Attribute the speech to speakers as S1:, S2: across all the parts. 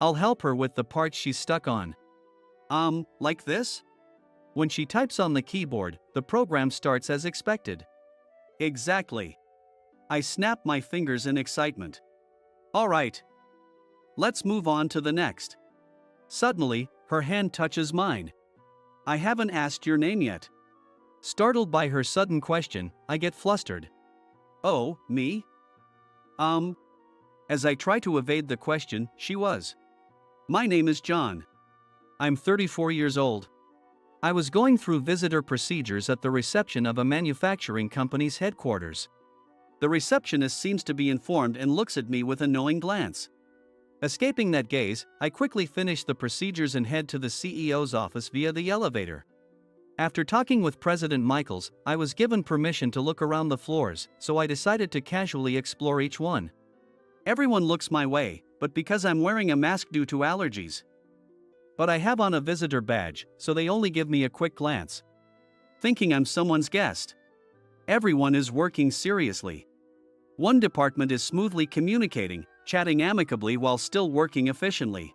S1: I'll help her with the part she's stuck on. Like this? When she types on the keyboard, the program starts as expected. Exactly. I snap my fingers in excitement. Alright. Let's move on to the next. Suddenly, her hand touches mine. I haven't asked your name yet. Startled by her sudden question, I get flustered. Oh, me? As I try to evade the question, she was. My name is John. I'm 34 years old. I was going through visitor procedures at the reception of a manufacturing company's headquarters. The receptionist seems to be informed and looks at me with a knowing glance. Escaping that gaze, I quickly finish the procedures and head to the CEO's office via the elevator. After talking with President Michaels, I was given permission to look around the floors, so I decided to casually explore each one. Everyone looks my way, but because I'm wearing a mask due to allergies. But I have on a visitor badge, so they only give me a quick glance. Thinking I'm someone's guest. Everyone is working seriously. One department is smoothly communicating, chatting amicably while still working efficiently.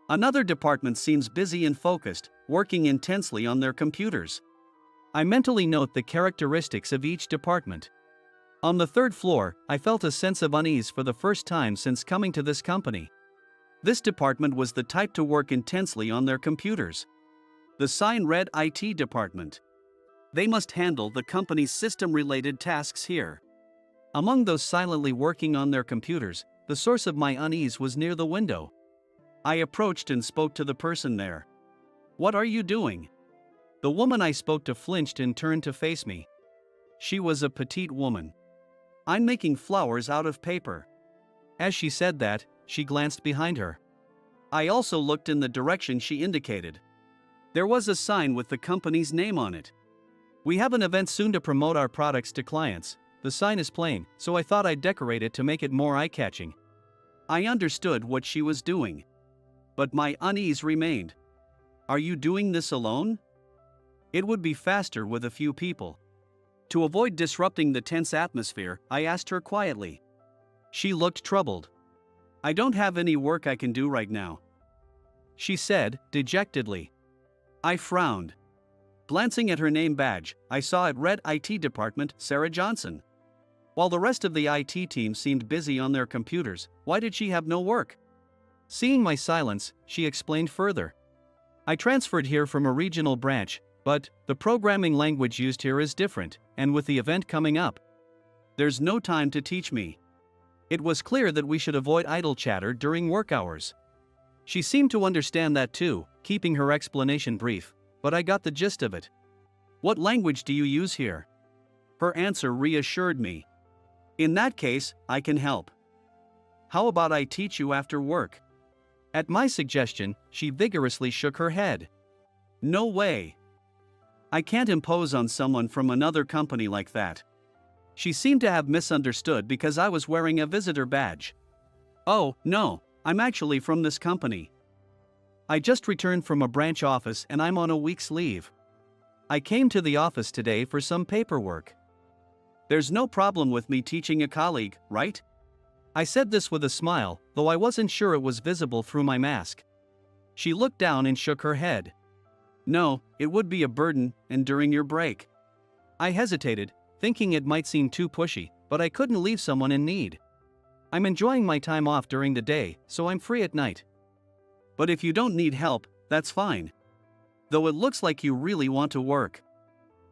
S1: Another department seems busy and focused, working intensely on their computers. I mentally note the characteristics of each department. On the third floor, I felt a sense of unease for the first time since coming to this company. This department was the type to work intensely on their computers. The sign read IT department. They must handle the company's system-related tasks here. Among those silently working on their computers, the source of my unease was near the window. I approached and spoke to the person there. What are you doing? The woman I spoke to flinched and turned to face me. She was a petite woman. I'm making flowers out of paper. As she said that, she glanced behind her. I also looked in the direction she indicated. There was a sign with the company's name on it. We have an event soon to promote our products to clients. The sign is plain, so I thought I'd decorate it to make it more eye-catching. I understood what she was doing. But my unease remained. Are you doing this alone? It would be faster with a few people. To avoid disrupting the tense atmosphere, I asked her quietly. She looked troubled. I don't have any work I can do right now, she said, dejectedly. I frowned. Glancing at her name badge, I saw it read IT Department, Sarah Johnson. While the rest of the IT team seemed busy on their computers, why did she have no work? Seeing my silence, she explained further. I transferred here from a regional branch, but the programming language used here is different, and with the event coming up, there's no time to teach me. It was clear that we should avoid idle chatter during work hours. She seemed to understand that too, keeping her explanation brief, but I got the gist of it. What language do you use here? Her answer reassured me. In that case, I can help. How about I teach you after work? At my suggestion, she vigorously shook her head. No way. I can't impose on someone from another company like that. She seemed to have misunderstood because I was wearing a visitor badge. Oh, no, I'm actually from this company. I just returned from a branch office and I'm on a week's leave. I came to the office today for some paperwork. There's no problem with me teaching a colleague, right? I said this with a smile, though I wasn't sure it was visible through my mask. She looked down and shook her head. No, it would be a burden, and during your break. I hesitated, thinking it might seem too pushy, but I couldn't leave someone in need. I'm enjoying my time off during the day, so I'm free at night. But if you don't need help, that's fine. Though it looks like you really want to work.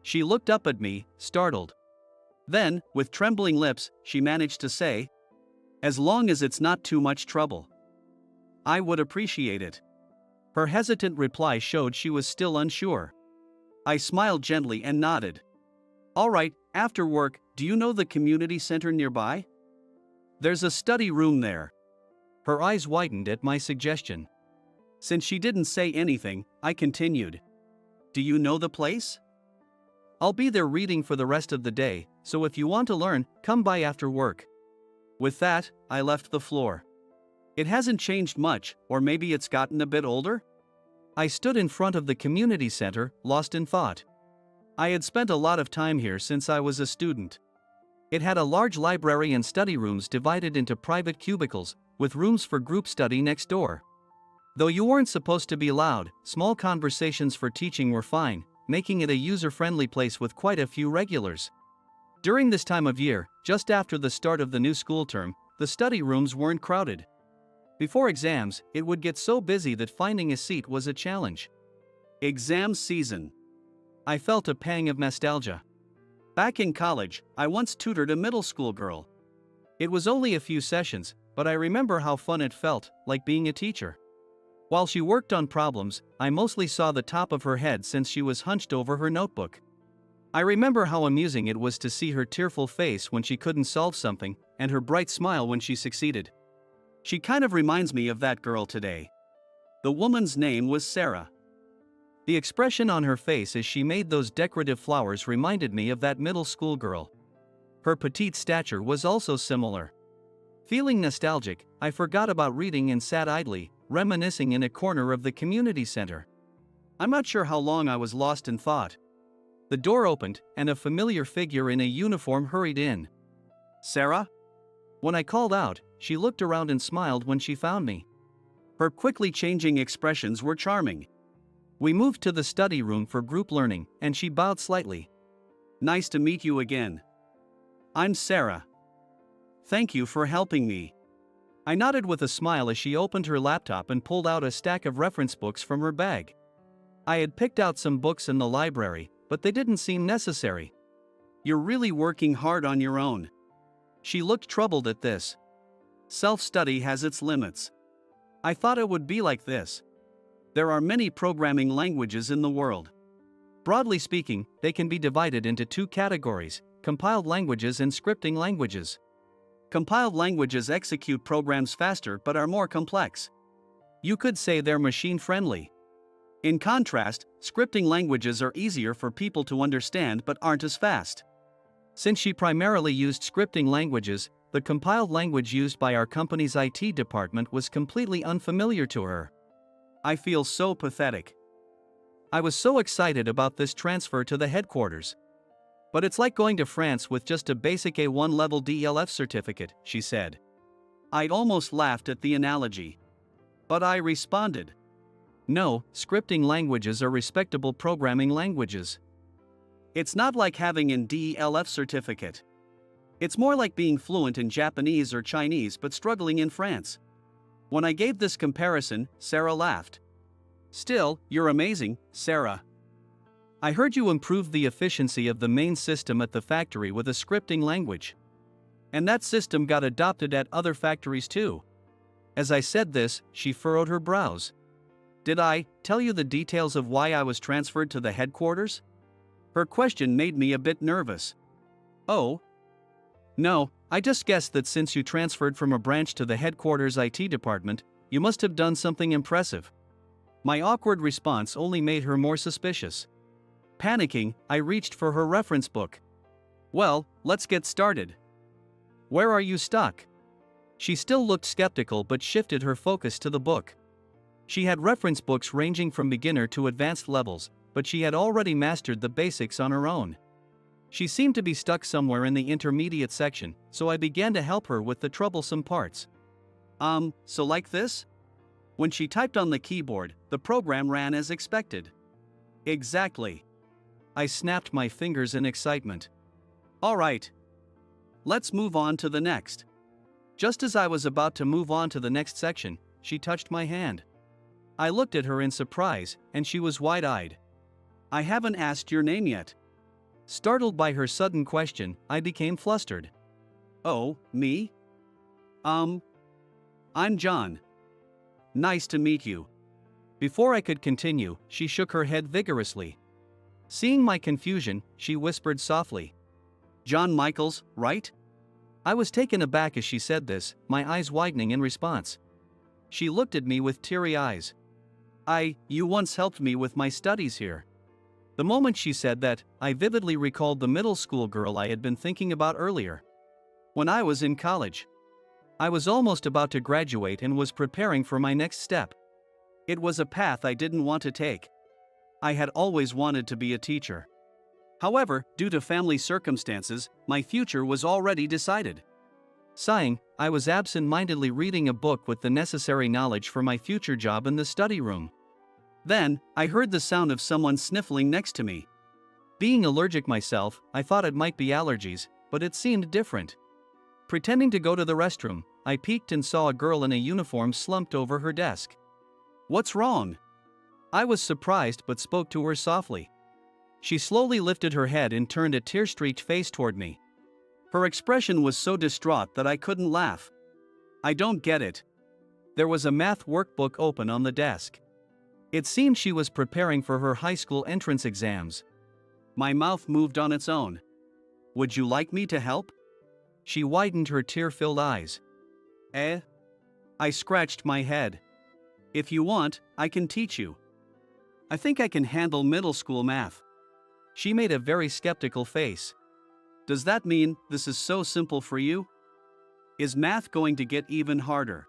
S1: She looked up at me, startled. Then, with trembling lips, she managed to say, as long as it's not too much trouble. I would appreciate it. Her hesitant reply showed she was still unsure. I smiled gently and nodded. All right, after work, do you know the community center nearby? There's a study room there. Her eyes widened at my suggestion. Since she didn't say anything, I continued. Do you know the place? I'll be there reading for the rest of the day, so if you want to learn, come by after work. With that, I left the floor. It hasn't changed much, or maybe it's gotten a bit older? I stood in front of the community center, lost in thought. I had spent a lot of time here since I was a student. It had a large library and study rooms divided into private cubicles, with rooms for group study next door. Though you weren't supposed to be loud, small conversations for teaching were fine, making it a user-friendly place with quite a few regulars. During this time of year, just after the start of the new school term, the study rooms weren't crowded. Before exams, it would get so busy that finding a seat was a challenge. Exam season. I felt a pang of nostalgia. Back in college, I once tutored a middle school girl. It was only a few sessions, but I remember how fun it felt, like being a teacher. While she worked on problems, I mostly saw the top of her head since she was hunched over her notebook. I remember how amusing it was to see her tearful face when she couldn't solve something, and her bright smile when she succeeded. She kind of reminds me of that girl today. The woman's name was Sarah. The expression on her face as she made those decorative flowers reminded me of that middle school girl. Her petite stature was also similar. Feeling nostalgic, I forgot about reading and sat idly, reminiscing in a corner of the community center. I'm not sure how long I was lost in thought. The door opened, and a familiar figure in a uniform hurried in. "Sarah?" When I called out, she looked around and smiled when she found me. Her quickly changing expressions were charming. We moved to the study room for group learning, and she bowed slightly. "Nice to meet you again. I'm Sarah. Thank you for helping me." I nodded with a smile as she opened her laptop and pulled out a stack of reference books from her bag. I had picked out some books in the library, but they didn't seem necessary. "You're really working hard on your own." She looked troubled at this. "Self-study has its limits. I thought it would be like this. There are many programming languages in the world. Broadly speaking, they can be divided into two categories: compiled languages and scripting languages. Compiled languages execute programs faster but are more complex. You could say they're machine-friendly. In contrast, scripting languages are easier for people to understand but aren't as fast. Since she primarily used scripting languages, the compiled language used by our company's IT department was completely unfamiliar to her. I feel so pathetic. I was so excited about this transfer to the headquarters. "But it's like going to France with just a basic A1 level DLF certificate," she said. I'd almost laughed at the analogy. But I responded, "No, scripting languages are respectable programming languages. It's not like having an DLF certificate. It's more like being fluent in Japanese or Chinese but struggling in France." When I gave this comparison, Sarah laughed. "Still, you're amazing, Sarah. I heard you improved the efficiency of the main system at the factory with a scripting language. And that system got adopted at other factories too." As I said this, she furrowed her brows. "Did I tell you the details of why I was transferred to the headquarters?" Her question made me a bit nervous. "Oh? No, I just guessed that since you transferred from a branch to the headquarters IT department, you must have done something impressive." My awkward response only made her more suspicious. Panicking, I reached for her reference book. "Well, let's get started. Where are you stuck?" She still looked skeptical but shifted her focus to the book. She had reference books ranging from beginner to advanced levels, but she had already mastered the basics on her own. She seemed to be stuck somewhere in the intermediate section, so I began to help her with the troublesome parts. So like this?" When she typed on the keyboard, the program ran as expected. "Exactly." I snapped my fingers in excitement. "All right. Let's move on to the next." Just as I was about to move on to the next section, she touched my hand. I looked at her in surprise, and she was wide-eyed. "I haven't asked your name yet." Startled by her sudden question, I became flustered. "Oh, me? I'm John. Nice to meet you." Before I could continue, she shook her head vigorously. Seeing my confusion, she whispered softly, "John Michaels, right?" I was taken aback as she said this, my eyes widening in response. She looked at me with teary eyes. You once helped me with my studies here." The moment she said that, I vividly recalled the middle school girl I had been thinking about earlier. When I was in college, I was almost about to graduate and was preparing for my next step. It was a path I didn't want to take. I had always wanted to be a teacher. However, due to family circumstances, my future was already decided. Sighing, I was absent-mindedly reading a book with the necessary knowledge for my future job in the study room. Then, I heard the sound of someone sniffling next to me. Being allergic myself, I thought it might be allergies, but it seemed different. Pretending to go to the restroom, I peeked and saw a girl in a uniform slumped over her desk. "What's wrong?" I was surprised but spoke to her softly. She slowly lifted her head and turned a tear-streaked face toward me. Her expression was so distraught that I couldn't laugh. "I don't get it." There was a math workbook open on the desk. It seemed she was preparing for her high school entrance exams. My mouth moved on its own. "Would you like me to help?" She widened her tear-filled eyes. "Eh?" I scratched my head. "If you want, I can teach you. I think I can handle middle school math." She made a very skeptical face. "Does that mean this is so simple for you? Is math going to get even harder?"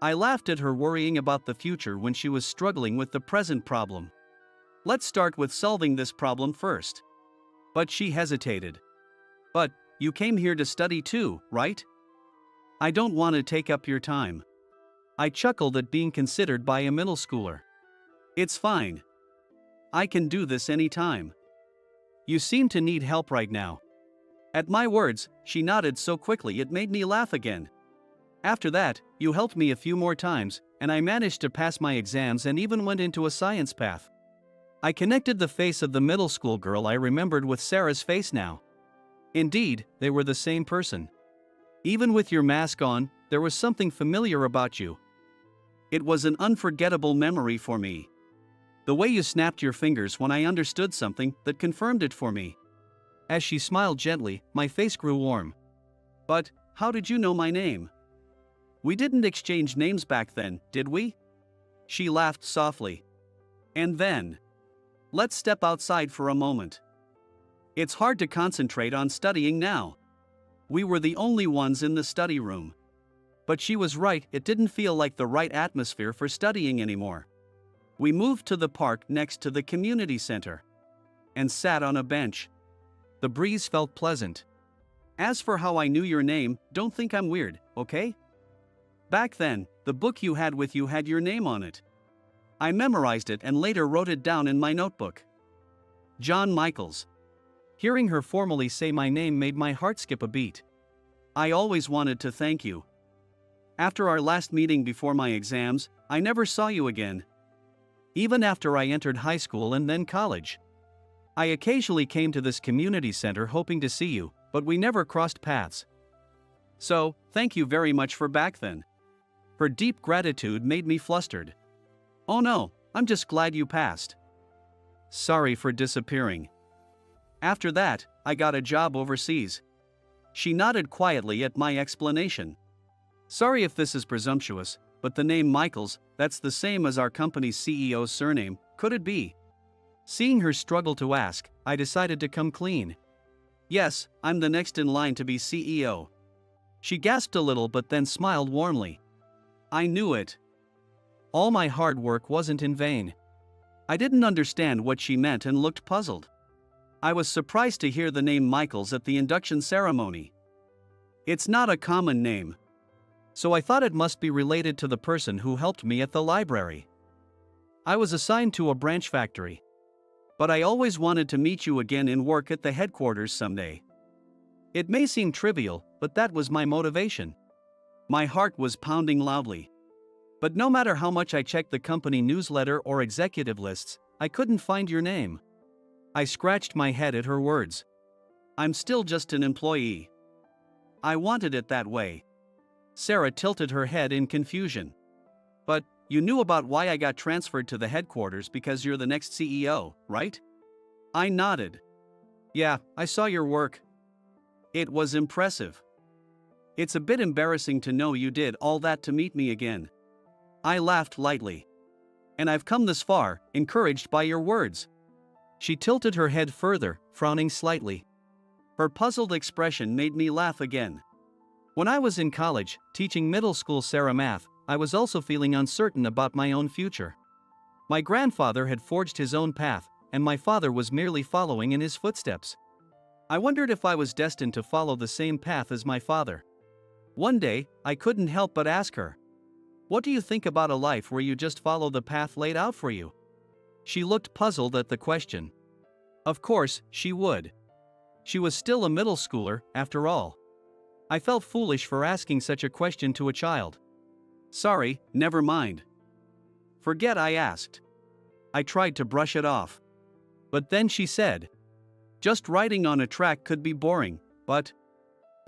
S1: I laughed at her worrying about the future when she was struggling with the present problem. "Let's start with solving this problem first." But she hesitated. "But, you came here to study too, right?" "I don't want to take up your time." I chuckled at being considered by a middle schooler. "It's fine. I can do this anytime. You seem to need help right now." At my words, she nodded so quickly it made me laugh again. "After that, you helped me a few more times, and I managed to pass my exams and even went into a science path." I connected the face of the middle school girl I remembered with Sarah's face now. Indeed, they were the same person. "Even with your mask on, there was something familiar about you." It was an unforgettable memory for me. The way you snapped your fingers when I understood something that confirmed it for me. As she smiled gently, my face grew warm. "But, how did you know my name? We didn't exchange names back then, did we?" She laughed softly. "And then? Let's step outside for a moment. It's hard to concentrate on studying now." We were the only ones in the study room. But she was right, it didn't feel like the right atmosphere for studying anymore. We moved to the park next to the community center and sat on a bench. The breeze felt pleasant. "As for how I knew your name, don't think I'm weird, okay? Back then, the book you had with you had your name on it. I memorized it and later wrote it down in my notebook. John Michaels." Hearing her formally say my name made my heart skip a beat. "I always wanted to thank you. After our last meeting before my exams, I never saw you again. Even after I entered high school and then college. I occasionally came to this community center hoping to see you, but we never crossed paths. So, thank you very much for back then." Her deep gratitude made me flustered. "Oh no, I'm just glad you passed. Sorry for disappearing. After that, I got a job overseas." She nodded quietly at my explanation. "Sorry if this is presumptuous, but the name Michaels, that's the same as our company's CEO's surname, could it be?" Seeing her struggle to ask, I decided to come clean. "Yes, I'm the next in line to be CEO." She gasped a little but then smiled warmly. I knew it. All my hard work wasn't in vain. I didn't understand what she meant and looked puzzled. I was surprised to hear the name Michaels at the induction ceremony. It's not a common name. So I thought it must be related to the person who helped me at the library. I was assigned to a branch factory. But I always wanted to meet you again in work at the headquarters someday. It may seem trivial, but that was my motivation. My heart was pounding loudly. But no matter how much I checked the company newsletter or executive lists, I couldn't find your name. I scratched my head at her words. "I'm still just an employee. I wanted it that way." Sarah tilted her head in confusion. "But, you knew about why I got transferred to the headquarters because you're the next CEO, right?" I nodded. "Yeah, I saw your work. It was impressive. It's a bit embarrassing to know you did all that to meet me again." I laughed lightly. "And I've come this far, encouraged by your words." She tilted her head further, frowning slightly. Her puzzled expression made me laugh again. When I was in college, teaching middle school Sarah math, I was also feeling uncertain about my own future. My grandfather had forged his own path, and my father was merely following in his footsteps. I wondered if I was destined to follow the same path as my father. One day, I couldn't help but ask her, "What do you think about a life where you just follow the path laid out for you?" She looked puzzled at the question. Of course, she would. She was still a middle schooler, after all. I felt foolish for asking such a question to a child. "Sorry, never mind." "Forget I asked." I tried to brush it off. But then she said, "Just riding on a track could be boring, but..."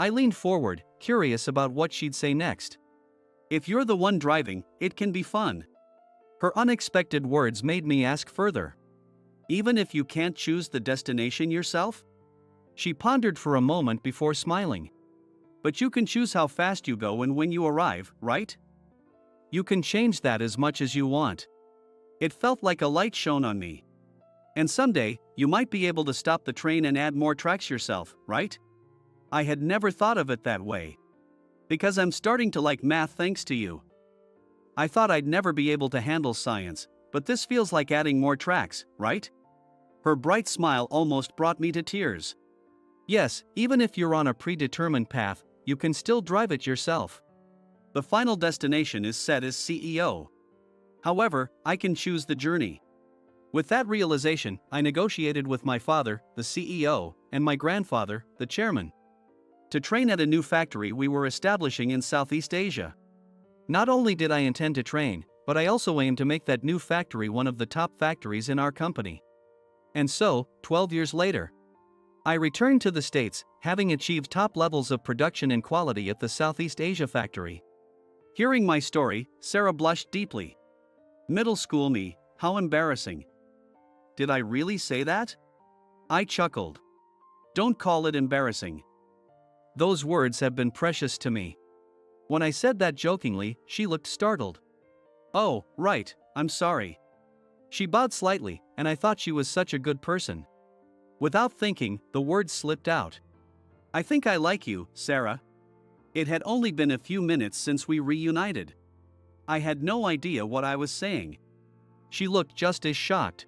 S1: I leaned forward, curious about what she'd say next. "If you're the one driving, it can be fun." Her unexpected words made me ask further. "Even if you can't choose the destination yourself?" She pondered for a moment before smiling. "But you can choose how fast you go and when you arrive, right? You can change that as much as you want." It felt like a light shone on me. "And someday, you might be able to stop the train and add more tracks yourself, right?" I had never thought of it that way. "Because I'm starting to like math thanks to you. I thought I'd never be able to handle science, but this feels like adding more tracks, right?" Her bright smile almost brought me to tears. "Yes, even if you're on a predetermined path, you can still drive it yourself. The final destination is set as CEO. However, I can choose the journey." With that realization, I negotiated with my father, the CEO, and my grandfather, the chairman, to train at a new factory we were establishing in Southeast Asia. Not only did I intend to train, but I also aimed to make that new factory one of the top factories in our company. And so, 12 years later, I returned to the States, having achieved top levels of production and quality at the Southeast Asia factory. Hearing my story, Sarah blushed deeply. Middle school me, how embarrassing. Did I really say that? I chuckled. Don't call it embarrassing. Those words have been precious to me. When I said that jokingly, she looked startled. Oh, right, I'm sorry. She bowed slightly, and I thought she was such a good person. Without thinking, the words slipped out. I think I like you, Sarah. It had only been a few minutes since we reunited. I had no idea what I was saying. She looked just as shocked.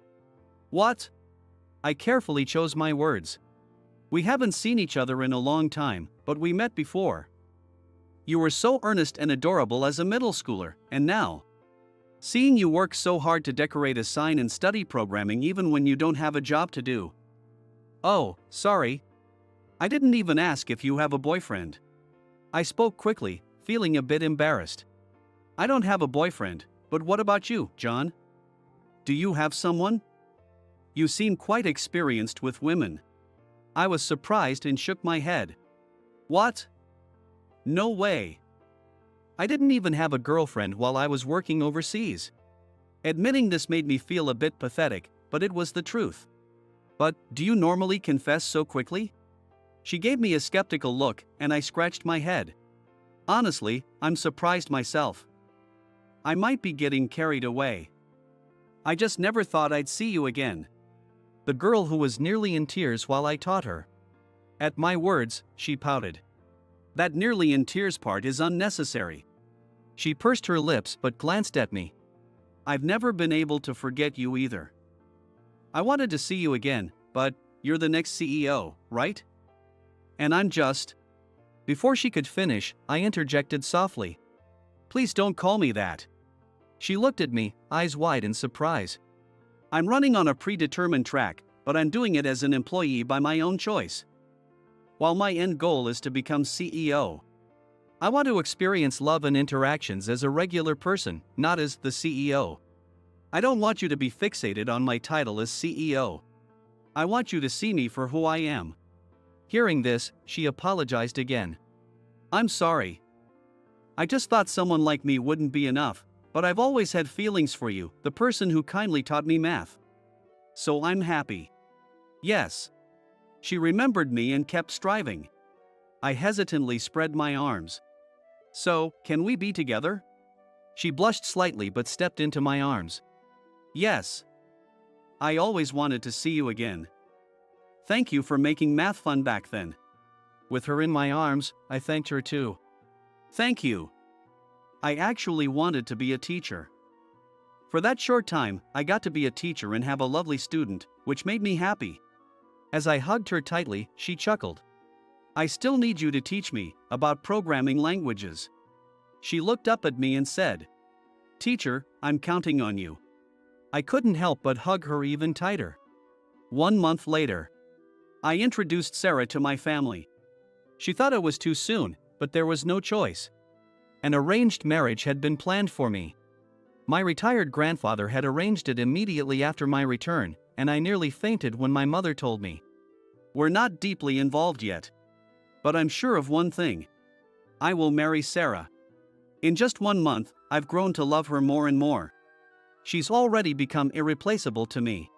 S1: What? I carefully chose my words. We haven't seen each other in a long time, but we met before. You were so earnest and adorable as a middle schooler, and now, seeing you work so hard to decorate a sign and study programming even when you don't have a job to do. Oh, sorry. I didn't even ask if you have a boyfriend. I spoke quickly, feeling a bit embarrassed. I don't have a boyfriend, but what about you, John? Do you have someone? You seem quite experienced with women. I was surprised and shook my head. What? No way. I didn't even have a girlfriend while I was working overseas. Admitting this made me feel a bit pathetic, but it was the truth. But, do you normally confess so quickly? She gave me a skeptical look, and I scratched my head. Honestly, I'm surprised myself. I might be getting carried away. I just never thought I'd see you again. The girl who was nearly in tears while I taught her. At my words, she pouted. That nearly in tears part is unnecessary. She pursed her lips but glanced at me. I've never been able to forget you either. I wanted to see you again, but you're the next CEO, right? And I'm just... Before she could finish, I interjected softly. Please don't call me that. She looked at me, eyes wide in surprise. I'm running on a predetermined track, but I'm doing it as an employee by my own choice. While my end goal is to become CEO, I want to experience love and interactions as a regular person, not as the CEO. I don't want you to be fixated on my title as CEO. I want you to see me for who I am. Hearing this, she apologized again. I'm sorry. I just thought someone like me wouldn't be enough, but I've always had feelings for you, the person who kindly taught me math. So I'm happy. Yes. She remembered me and kept striving. I hesitantly spread my arms. So, can we be together? She blushed slightly but stepped into my arms. Yes. I always wanted to see you again. Thank you for making math fun back then. With her in my arms, I thanked her too. Thank you. I actually wanted to be a teacher. For that short time, I got to be a teacher and have a lovely student, which made me happy. As I hugged her tightly, she chuckled. I still need you to teach me about programming languages. She looked up at me and said, Teacher, I'm counting on you. I couldn't help but hug her even tighter. 1 month later, I introduced Sarah to my family. She thought it was too soon, but there was no choice. An arranged marriage had been planned for me. My retired grandfather had arranged it immediately after my return, and I nearly fainted when my mother told me. We're not deeply involved yet. But I'm sure of one thing. I will marry Sarah. In just 1 month, I've grown to love her more and more. She's already become irreplaceable to me.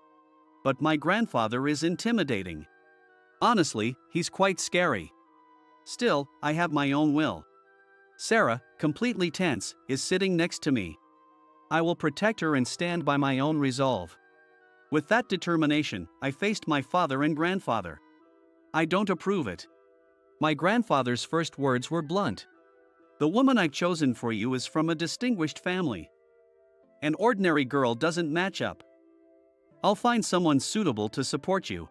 S1: But my grandfather is intimidating. Honestly, he's quite scary. Still, I have my own will. Sarah, completely tense, is sitting next to me. I will protect her and stand by my own resolve. With that determination, I faced my father and grandfather. I don't approve it. My grandfather's first words were blunt. The woman I've chosen for you is from a distinguished family. An ordinary girl doesn't match up. I'll find someone suitable to support you.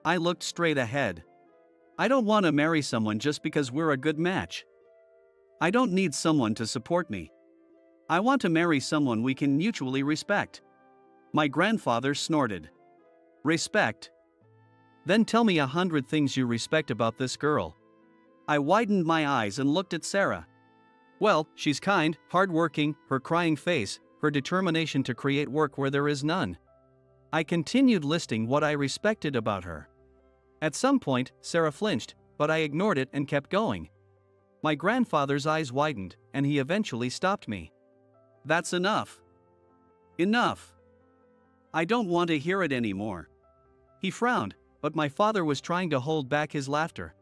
S1: I looked straight ahead. I don't want to marry someone just because we're a good match. I don't need someone to support me. I want to marry someone we can mutually respect. My grandfather snorted. Respect? Then tell me 100 things you respect about this girl. I widened my eyes and looked at Sarah. Well, she's kind, hardworking, her crying face, her determination to create work where there is none. I continued listing what I respected about her. At some point, Sarah flinched, but I ignored it and kept going. My grandfather's eyes widened, and he eventually stopped me. That's enough. Enough. I don't want to hear it anymore. He frowned, but my father was trying to hold back his laughter.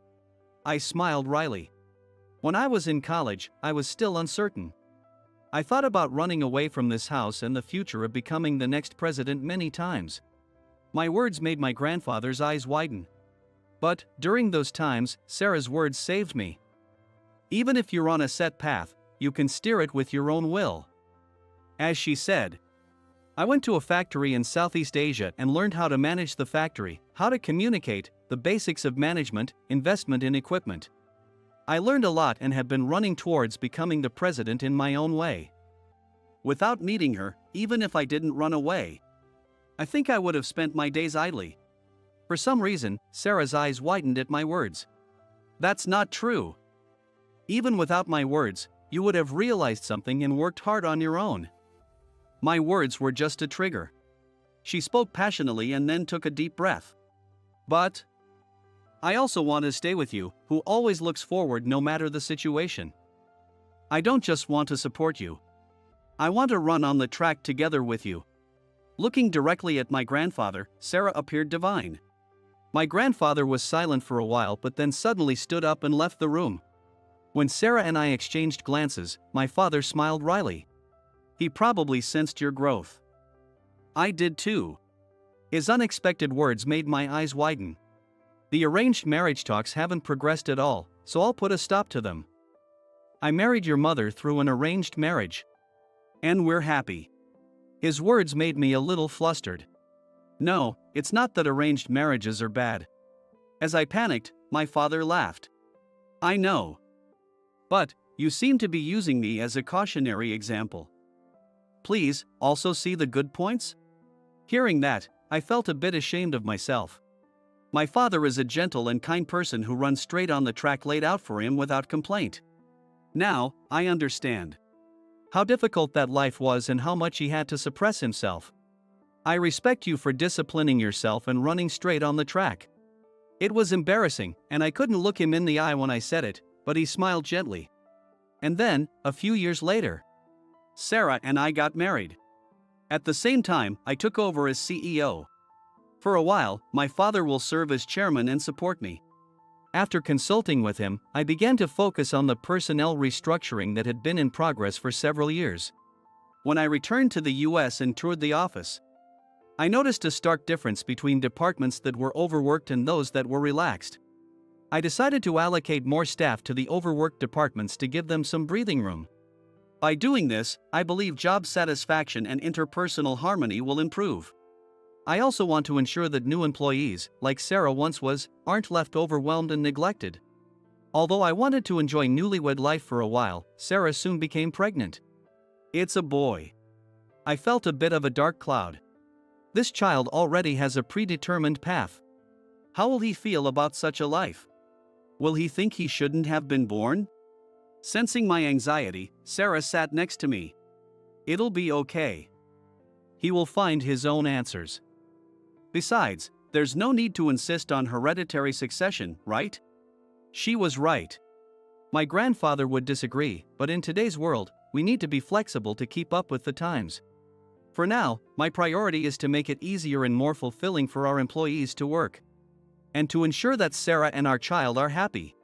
S1: I smiled wryly. When I was in college, I was still uncertain. I thought about running away from this house and the future of becoming the next president many times. My words made my grandfather's eyes widen. But, during those times, Sarah's words saved me. Even if you're on a set path, you can steer it with your own will. As she said, I went to a factory in Southeast Asia and learned how to manage the factory, how to communicate, the basics of management, investment in equipment. I learned a lot and have been running towards becoming the president in my own way. Without meeting her, even if I didn't run away, I think I would have spent my days idly. For some reason, Sarah's eyes widened at my words. That's not true. Even without my words, you would have realized something and worked hard on your own. My words were just a trigger. She spoke passionately and then took a deep breath. But I also want to stay with you, who always looks forward no matter the situation. I don't just want to support you. I want to run on the track together with you. Looking directly at my grandfather, Sarah appeared divine. My grandfather was silent for a while but then suddenly stood up and left the room. When Sarah and I exchanged glances, my father smiled wryly. He probably sensed your growth. I did too. His unexpected words made my eyes widen. The arranged marriage talks haven't progressed at all, so I'll put a stop to them. I married your mother through an arranged marriage. And we're happy. His words made me a little flustered. No, it's not that arranged marriages are bad. As I panicked, my father laughed. I know. But, you seem to be using me as a cautionary example. Please, also see the good points? Hearing that, I felt a bit ashamed of myself. My father is a gentle and kind person who runs straight on the track laid out for him without complaint. Now, I understand how difficult that life was and how much he had to suppress himself. I respect you for disciplining yourself and running straight on the track. It was embarrassing, and I couldn't look him in the eye when I said it, but he smiled gently. And then, a few years later, Sarah and I got married. At the same time, I took over as CEO. For a while, my father will serve as chairman and support me. After consulting with him, I began to focus on the personnel restructuring that had been in progress for several years. When I returned to the US and toured the office, I noticed a stark difference between departments that were overworked and those that were relaxed. I decided to allocate more staff to the overworked departments to give them some breathing room. By doing this, I believe job satisfaction and interpersonal harmony will improve. I also want to ensure that new employees, like Sarah once was, aren't left overwhelmed and neglected. Although I wanted to enjoy newlywed life for a while, Sarah soon became pregnant. It's a boy. I felt a bit of a dark cloud. This child already has a predetermined path. How will he feel about such a life? Will he think he shouldn't have been born? Sensing my anxiety, Sarah sat next to me. It'll be okay. He will find his own answers. Besides, there's no need to insist on hereditary succession, right? She was right. My grandfather would disagree, but in today's world, we need to be flexible to keep up with the times. For now, my priority is to make it easier and more fulfilling for our employees to work. And to ensure that Sarah and our child are happy.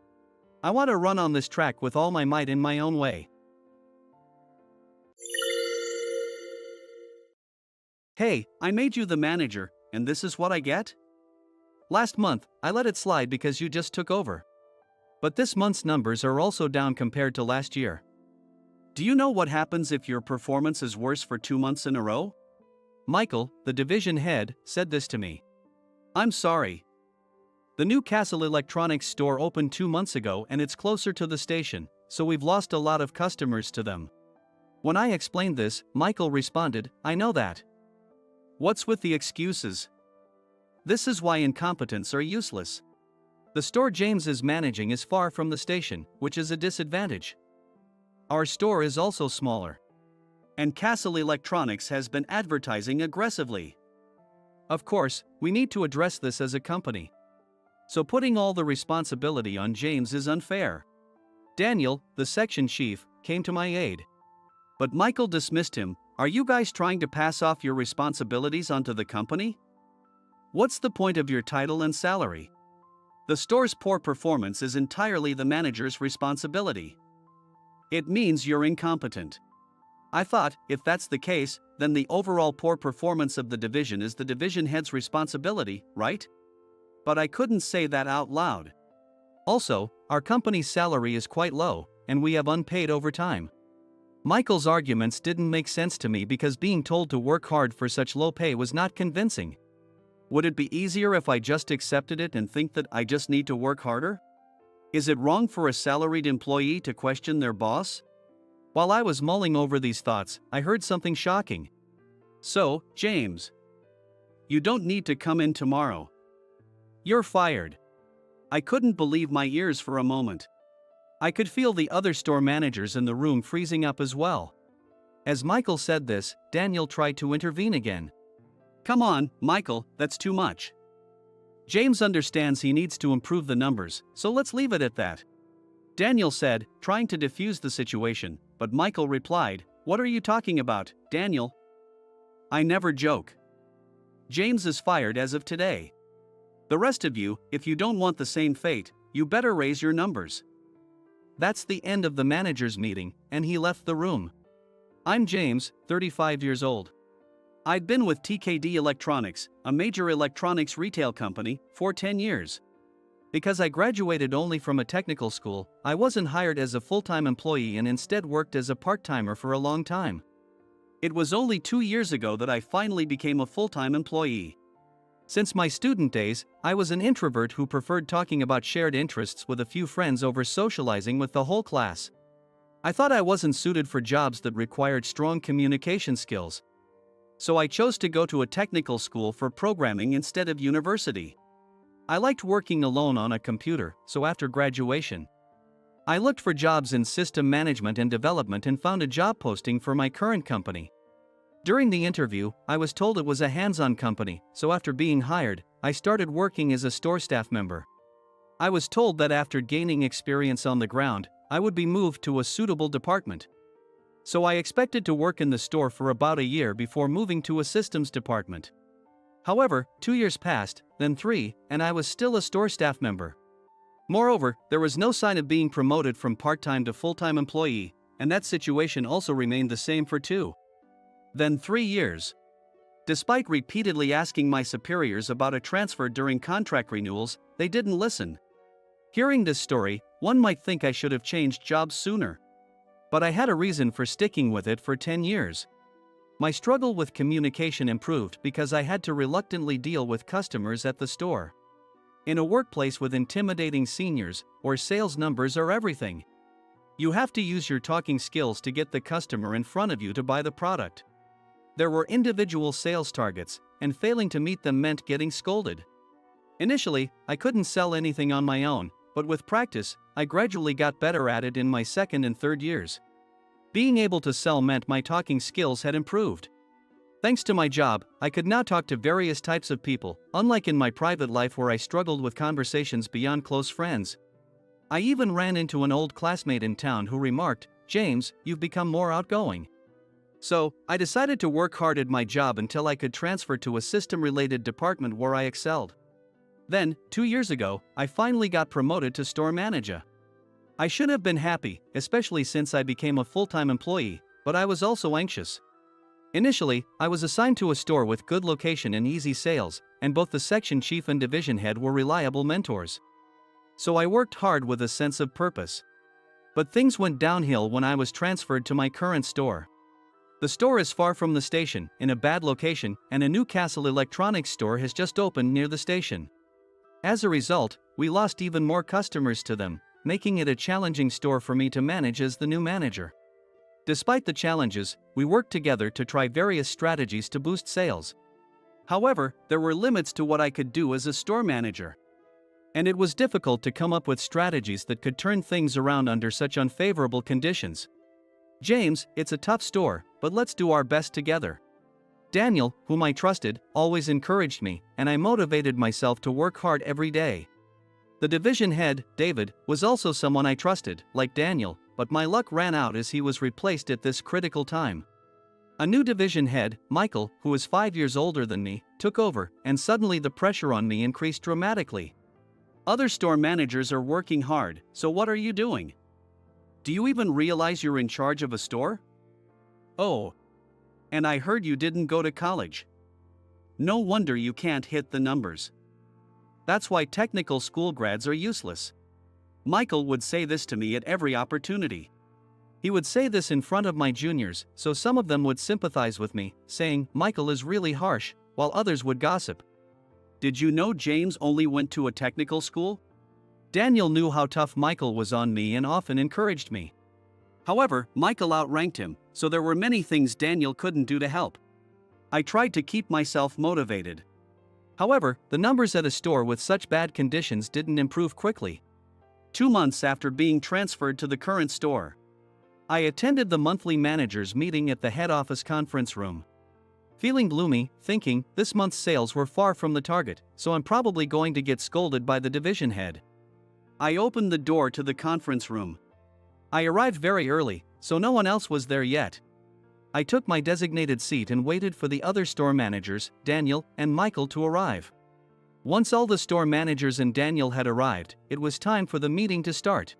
S1: I want to run on this track with all my might in my own way. Hey, I made you the manager, and this is what I get? Last month, I let it slide because you just took over. But this month's numbers are also down compared to last year. Do you know what happens if your performance is worse for 2 months in a row? Michael, the division head, said this to me. I'm sorry. The new Castle Electronics store opened 2 months ago and it's closer to the station, so we've lost a lot of customers to them. When I explained this, Michael responded, I know that. What's with the excuses? This is why incompetents are useless. The store James is managing is far from the station, which is a disadvantage. Our store is also smaller. And Castle Electronics has been advertising aggressively. Of course, we need to address this as a company. So putting all the responsibility on James is unfair. Daniel, the section chief, came to my aid. But Michael dismissed him. Are you guys trying to pass off your responsibilities onto the company? What's the point of your title and salary? The store's poor performance is entirely the manager's responsibility. It means you're incompetent. I thought, if that's the case, then the overall poor performance of the division is the division head's responsibility, right? But I couldn't say that out loud. Also, our company's salary is quite low, and we have unpaid overtime. Michael's arguments didn't make sense to me because being told to work hard for such low pay was not convincing. Would it be easier if I just accepted it and think that I just need to work harder? Is it wrong for a salaried employee to question their boss? While I was mulling over these thoughts, I heard something shocking. So, James, you don't need to come in tomorrow. You're fired. I couldn't believe my ears for a moment. I could feel the other store managers in the room freezing up as well. As Michael said this, Daniel tried to intervene again. Come on, Michael, that's too much. James understands he needs to improve the numbers, so let's leave it at that. Daniel said, trying to defuse the situation, but Michael replied, What are you talking about, Daniel? I never joke. James is fired as of today. The rest of you, if you don't want the same fate, you better raise your numbers. That's the end of the manager's meeting, and he left the room. I'm James, 35 years old. I'd been with TKD Electronics, a major electronics retail company, for 10 years. Because I graduated only from a technical school, I wasn't hired as a full-time employee and instead worked as a part-timer for a long time. It was only 2 years ago that I finally became a full-time employee. Since my student days, I was an introvert who preferred talking about shared interests with a few friends over socializing with the whole class. I thought I wasn't suited for jobs that required strong communication skills. So I chose to go to a technical school for programming instead of university. I liked working alone on a computer, so after graduation, I looked for jobs in system management and development and found a job posting for my current company. During the interview, I was told it was a hands-on company, so after being hired, I started working as a store staff member. I was told that after gaining experience on the ground, I would be moved to a suitable department. So I expected to work in the store for about a year before moving to a systems department. However, 2 years passed, then 3, and I was still a store staff member. Moreover, there was no sign of being promoted from part-time to full-time employee, and that situation also remained the same for 2. Then 3 years. Despite repeatedly asking my superiors about a transfer during contract renewals, they didn't listen. Hearing this story, one might think I should have changed jobs sooner. But I had a reason for sticking with it for 10 years. My struggle with communication improved because I had to reluctantly deal with customers at the store. In a workplace with intimidating seniors, where sales numbers are everything, you have to use your talking skills to get the customer in front of you to buy the product. There were individual sales targets, and failing to meet them meant getting scolded. Initially, I couldn't sell anything on my own, but with practice, I gradually got better at it in my second and third years. Being able to sell meant my talking skills had improved. Thanks to my job, I could now talk to various types of people, unlike in my private life where I struggled with conversations beyond close friends. I even ran into an old classmate in town who remarked, "James, you've become more outgoing." So, I decided to work hard at my job until I could transfer to a system-related department where I excelled. Then, 2 years ago, I finally got promoted to store manager. I should have been happy, especially since I became a full-time employee, but I was also anxious. Initially, I was assigned to a store with good location and easy sales, and both the section chief and division head were reliable mentors. So I worked hard with a sense of purpose. But things went downhill when I was transferred to my current store. The store is far from the station, in a bad location, and a new Castle Electronics store has just opened near the station. As a result, we lost even more customers to them, making it a challenging store for me to manage as the new manager. Despite the challenges, we worked together to try various strategies to boost sales. However, there were limits to what I could do as a store manager. And it was difficult to come up with strategies that could turn things around under such unfavorable conditions. "James, it's a tough store, but let's do our best together." Daniel, whom I trusted, always encouraged me, and I motivated myself to work hard every day. The division head, David, was also someone I trusted, like Daniel, but my luck ran out as he was replaced at this critical time. A new division head, Michael, who is 5 years older than me, took over, and suddenly the pressure on me increased dramatically. Other store managers are working hard, so what are you doing? Do you even realize you're in charge of a store? Oh. And I heard you didn't go to college. No wonder you can't hit the numbers. That's why technical school grads are useless. Michael would say this to me at every opportunity. He would say this in front of my juniors, so some of them would sympathize with me, saying, "Michael is really harsh," while others would gossip. Did you know James only went to a technical school? Daniel knew how tough Michael was on me and often encouraged me. However, Michael outranked him, so there were many things Daniel couldn't do to help. I tried to keep myself motivated. However, the numbers at a store with such bad conditions didn't improve quickly. 2 months after being transferred to the current store, I attended the monthly managers' meeting at the head office conference room. Feeling gloomy, thinking, this month's sales were far from the target, so I'm probably going to get scolded by the division head. I opened the door to the conference room. I arrived very early, so no one else was there yet. I took my designated seat and waited for the other store managers, Daniel and Michael, to arrive. Once all the store managers and Daniel had arrived, it was time for the meeting to start.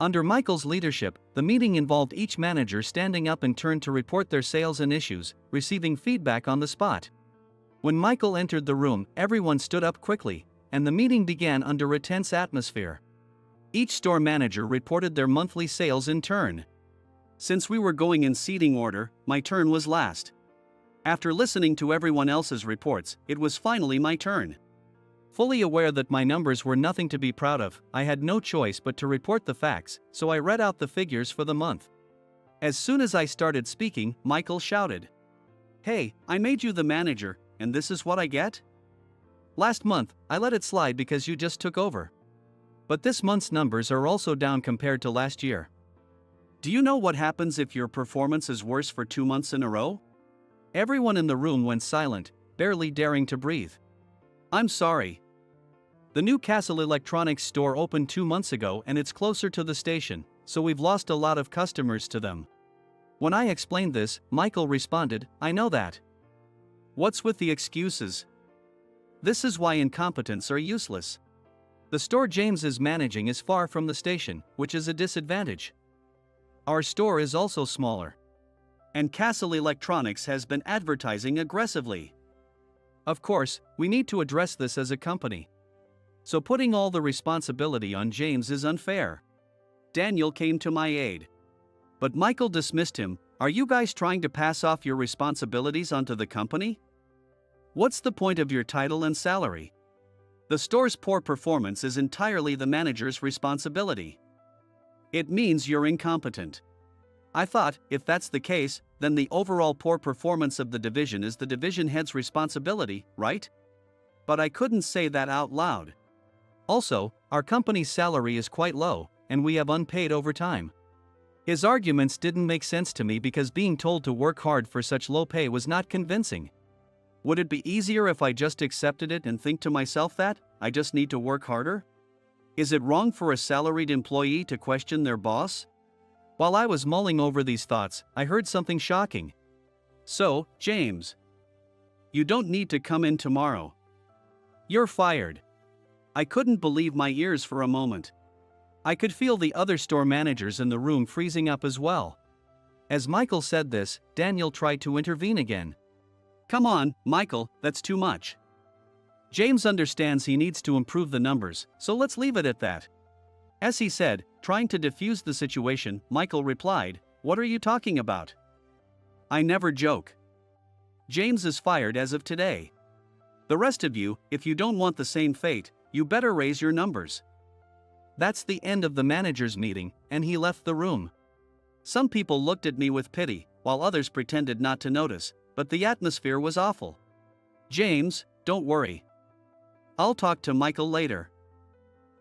S1: Under Michael's leadership, the meeting involved each manager standing up in turn to report their sales and issues, receiving feedback on the spot. When Michael entered the room, everyone stood up quickly, and the meeting began under a tense atmosphere. Each store manager reported their monthly sales in turn. Since we were going in seating order, my turn was last. After listening to everyone else's reports, it was finally my turn. Fully aware that my numbers were nothing to be proud of, I had no choice but to report the facts, so I read out the figures for the month. As soon as I started speaking, Michael shouted, "Hey, I made you the manager, and this is what I get? Last month, I let it slide because you just took over. But this month's numbers are also down compared to last year. Do you know what happens if your performance is worse for 2 months in a row?" Everyone in the room went silent, barely daring to breathe. "I'm sorry. The new Castle Electronics store opened 2 months ago and it's closer to the station, so we've lost a lot of customers to them." When I explained this, Michael responded, "I know that. What's with the excuses? This is why incompetents are useless. The store James is managing is far from the station, which is a disadvantage. Our store is also smaller. And Castle Electronics has been advertising aggressively. Of course, we need to address this as a company. So putting all the responsibility on James is unfair." Daniel came to my aid. But Michael dismissed him. "Are you guys trying to pass off your responsibilities onto the company? What's the point of your title and salary? The store's poor performance is entirely the manager's responsibility. It means you're incompetent. I thought, if that's the case, then the overall poor performance of the division is the division head's responsibility, right? But I couldn't say that out loud. Also, our company's salary is quite low, and we have unpaid overtime. His arguments didn't make sense to me because being told to work hard for such low pay was not convincing. Would it be easier if I just accepted it and think to myself that I just need to work harder? Is it wrong for a salaried employee to question their boss? While I was mulling over these thoughts, I heard something shocking. So, James, you don't need to come in tomorrow. You're fired. I couldn't believe my ears for a moment. I could feel the other store managers in the room freezing up as well. As Michael said this, Daniel tried to intervene again. Come on, Michael, that's too much. James understands he needs to improve the numbers, so let's leave it at that. As he said, trying to defuse the situation, Michael replied, What are you talking about? I never joke. James is fired as of today. The rest of you, if you don't want the same fate, you better raise your numbers. That's the end of the manager's meeting, and he left the room. Some people looked at me with pity, while others pretended not to notice, but the atmosphere was awful. James, don't worry. I'll talk to Michael later.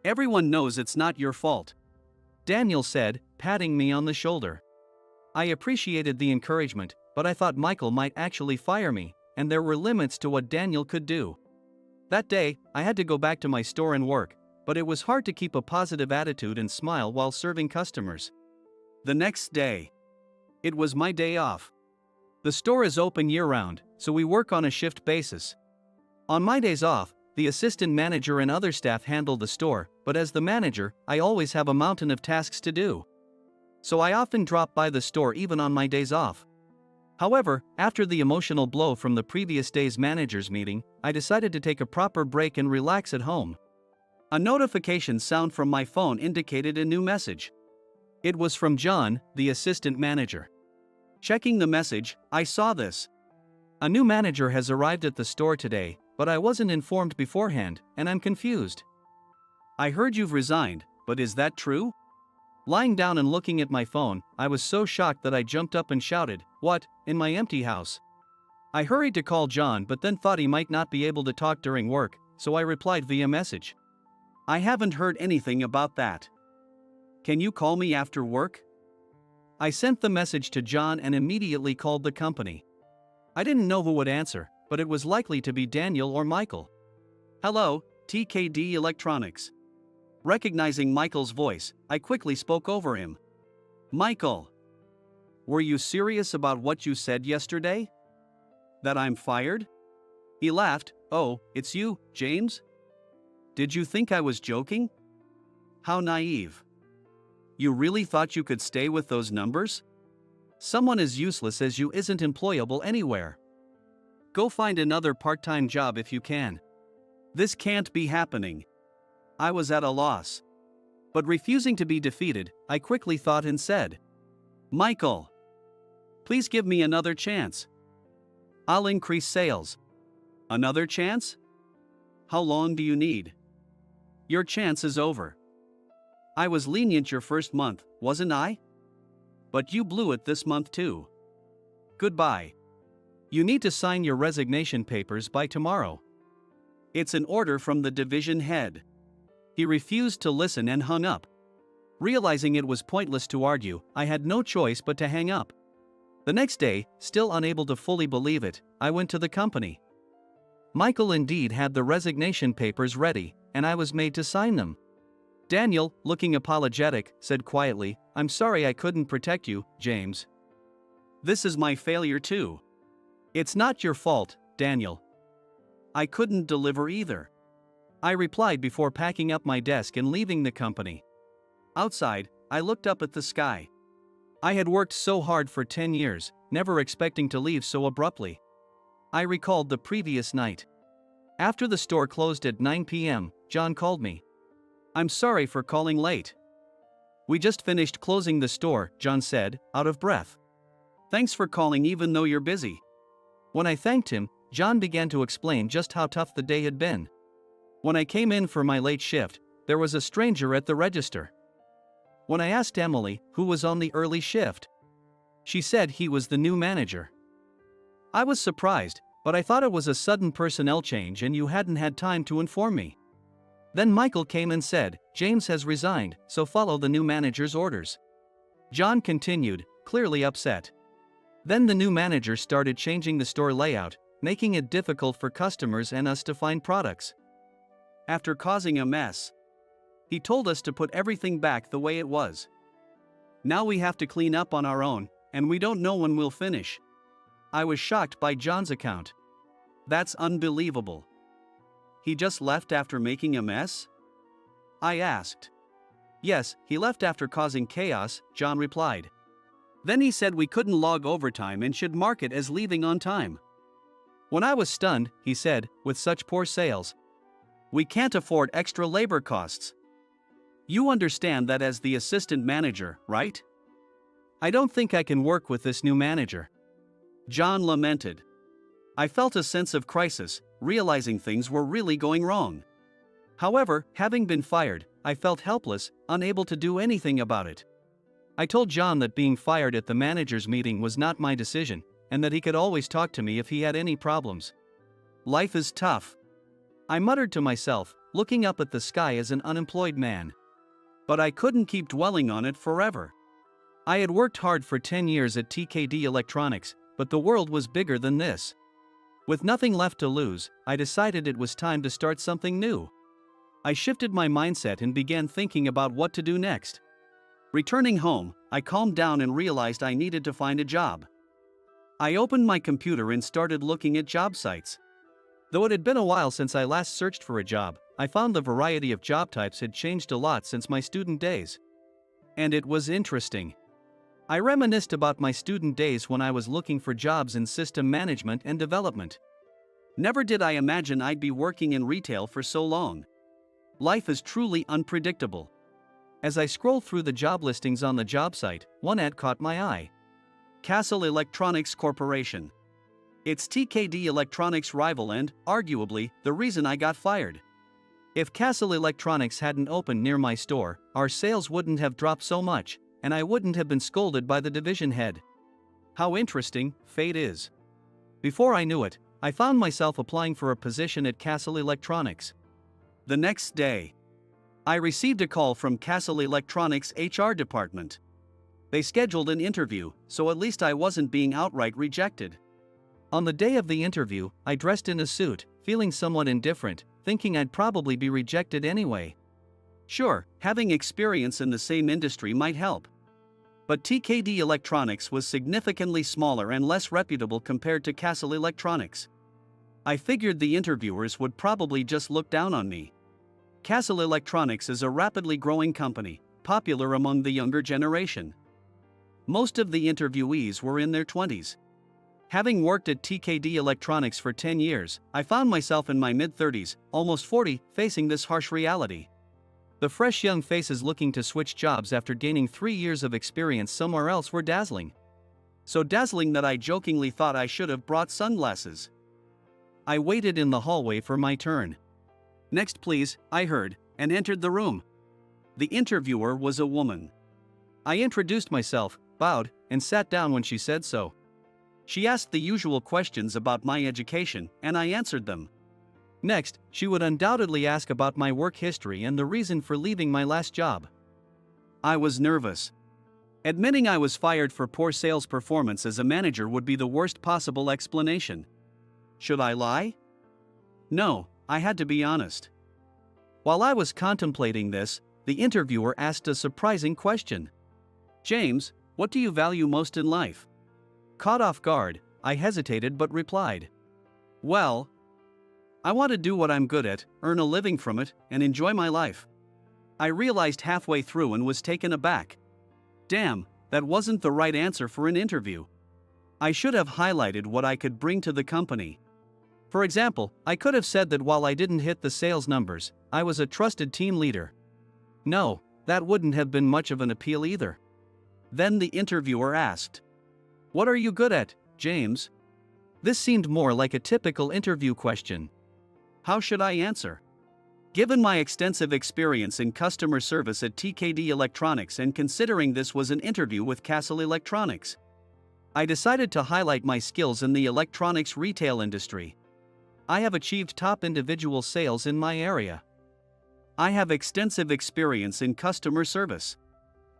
S1: Everyone knows it's not your fault, Daniel said, patting me on the shoulder. I appreciated the encouragement, but I thought Michael might actually fire me, and there were limits to what Daniel could do. That day, I had to go back to my store and work, but it was hard to keep a positive attitude and smile while serving customers. The next day. It was my day off. The store is open year-round, so we work on a shift basis. On my days off, the assistant manager and other staff handle the store, but as the manager, I always have a mountain of tasks to do. So I often drop by the store even on my days off. However, after the emotional blow from the previous day's managers' meeting, I decided to take a proper break and relax at home. A notification sound from my phone indicated a new message. It was from John, the assistant manager. Checking the message, I saw this. A new manager has arrived at the store today, but I wasn't informed beforehand, and I'm confused. I heard you've resigned, but is that true? Lying down and looking at my phone, I was so shocked that I jumped up and shouted, What, in my empty house? I hurried to call John but then thought he might not be able to talk during work, so I replied via message. I haven't heard anything about that. Can you call me after work? I sent the message to John and immediately called the company. I didn't know who would answer, but it was likely to be Daniel or Michael. Hello, TKD Electronics. Recognizing Michael's voice, I quickly spoke over him. Michael, were you serious about what you said yesterday? That I'm fired? He laughed. Oh, it's you, James? Did you think I was joking? How naive. You really thought you could stay with those numbers? Someone as useless as you isn't employable anywhere. Go find another part-time job if you can. This can't be happening. I was at a loss. But refusing to be defeated, I quickly thought and said, Michael, please give me another chance. I'll increase sales. Another chance? How long do you need? Your chance is over. I was lenient your first month, wasn't I? But you blew it this month too. Goodbye. You need to sign your resignation papers by tomorrow. It's an order from the division head. He refused to listen and hung up. Realizing it was pointless to argue, I had no choice but to hang up. The next day, still unable to fully believe it, I went to the company. Michael indeed had the resignation papers ready, and I was made to sign them. Daniel, looking apologetic, said quietly, I'm sorry I couldn't protect you, James. This is my failure too. It's not your fault, Daniel. I couldn't deliver either. I replied before packing up my desk and leaving the company. Outside, I looked up at the sky. I had worked so hard for 10 years, never expecting to leave so abruptly. I recalled the previous night. After the store closed at 9 p.m., John called me. I'm sorry for calling late. We just finished closing the store, John said, out of breath. Thanks for calling even though you're busy. When I thanked him, John began to explain just how tough the day had been. When I came in for my late shift, there was a stranger at the register. When I asked Emily, who was on the early shift, she said he was the new manager. I was surprised, but I thought it was a sudden personnel change and you hadn't had time to inform me. Then Michael came and said, James has resigned, so follow the new manager's orders. John continued, clearly upset. Then the new manager started changing the store layout, making it difficult for customers and us to find products. After causing a mess, he told us to put everything back the way it was. Now we have to clean up on our own, and we don't know when we'll finish. I was shocked by John's account. That's unbelievable. He just left after making a mess? I asked. Yes, he left after causing chaos, John replied. Then he said we couldn't log overtime and should mark it as leaving on time. When I was stunned, he said, with such poor sales, we can't afford extra labor costs. You understand that as the assistant manager, right? I don't think I can work with this new manager. John lamented. I felt a sense of crisis, realizing things were really going wrong. However, having been fired, I felt helpless, unable to do anything about it. I told John that being fired at the manager's meeting was not my decision, and that he could always talk to me if he had any problems. Life is tough, I muttered to myself, looking up at the sky as an unemployed man. But I couldn't keep dwelling on it forever. I had worked hard for 10 years at TKD Electronics, but the world was bigger than this. With nothing left to lose, I decided it was time to start something new. I shifted my mindset and began thinking about what to do next. Returning home, I calmed down and realized I needed to find a job. I opened my computer and started looking at job sites. Though it had been a while since I last searched for a job, I found the variety of job types had changed a lot since my student days. And it was interesting. I reminisced about my student days when I was looking for jobs in system management and development. Never did I imagine I'd be working in retail for so long. Life is truly unpredictable. As I scrolled through the job listings on the job site, one ad caught my eye. Castle Electronics Corporation. It's TKD Electronics' rival and, arguably, the reason I got fired. If Castle Electronics hadn't opened near my store, our sales wouldn't have dropped so much, and I wouldn't have been scolded by the division head. How interesting fate is. Before I knew it, I found myself applying for a position at Castle Electronics. The next day, I received a call from Castle Electronics' HR department. They scheduled an interview, so at least I wasn't being outright rejected. On the day of the interview, I dressed in a suit, feeling somewhat indifferent, thinking I'd probably be rejected anyway. Sure, having experience in the same industry might help. But TKD Electronics was significantly smaller and less reputable compared to Castle Electronics. I figured the interviewers would probably just look down on me. Castle Electronics is a rapidly growing company, popular among the younger generation. Most of the interviewees were in their 20s. Having worked at TKD Electronics for 10 years, I found myself in my mid-30s, almost 40, facing this harsh reality. The fresh young faces looking to switch jobs after gaining 3 years of experience somewhere else were dazzling. So dazzling that I jokingly thought I should have brought sunglasses. I waited in the hallway for my turn. Next please, I heard, and entered the room. The interviewer was a woman. I introduced myself, bowed, and sat down when she said so. She asked the usual questions about my education, and I answered them. Next, she would undoubtedly ask about my work history and the reason for leaving my last job. I was nervous. Admitting I was fired for poor sales performance as a manager would be the worst possible explanation. Should I lie? No, I had to be honest. While I was contemplating this, the interviewer asked a surprising question. James, what do you value most in life? Caught off guard, I hesitated but replied. Well, I want to do what I'm good at, earn a living from it, and enjoy my life. I realized halfway through and was taken aback. Damn, that wasn't the right answer for an interview. I should have highlighted what I could bring to the company. For example, I could have said that while I didn't hit the sales numbers, I was a trusted team leader. No, that wouldn't have been much of an appeal either. Then the interviewer asked, "What are you good at, James?" This seemed more like a typical interview question. How should I answer? Given my extensive experience in customer service at TKD Electronics and considering this was an interview with Castle Electronics, I decided to highlight my skills in the electronics retail industry. I have achieved top individual sales in my area. I have extensive experience in customer service.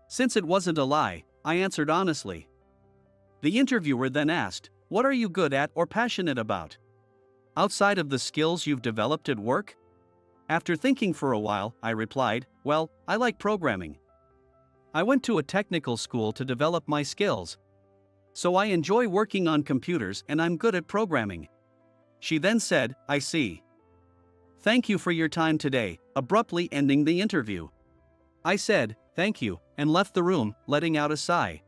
S1: Since it wasn't a lie, I answered honestly. The interviewer then asked, "What are you good at or passionate about? Outside of the skills you've developed at work?" After thinking for a while, I replied, "Well, I like programming. I went to a technical school to develop my skills. So I enjoy working on computers and I'm good at programming." She then said, "I see. Thank you for your time today," abruptly ending the interview. I said, "Thank you," and left the room, letting out a sigh.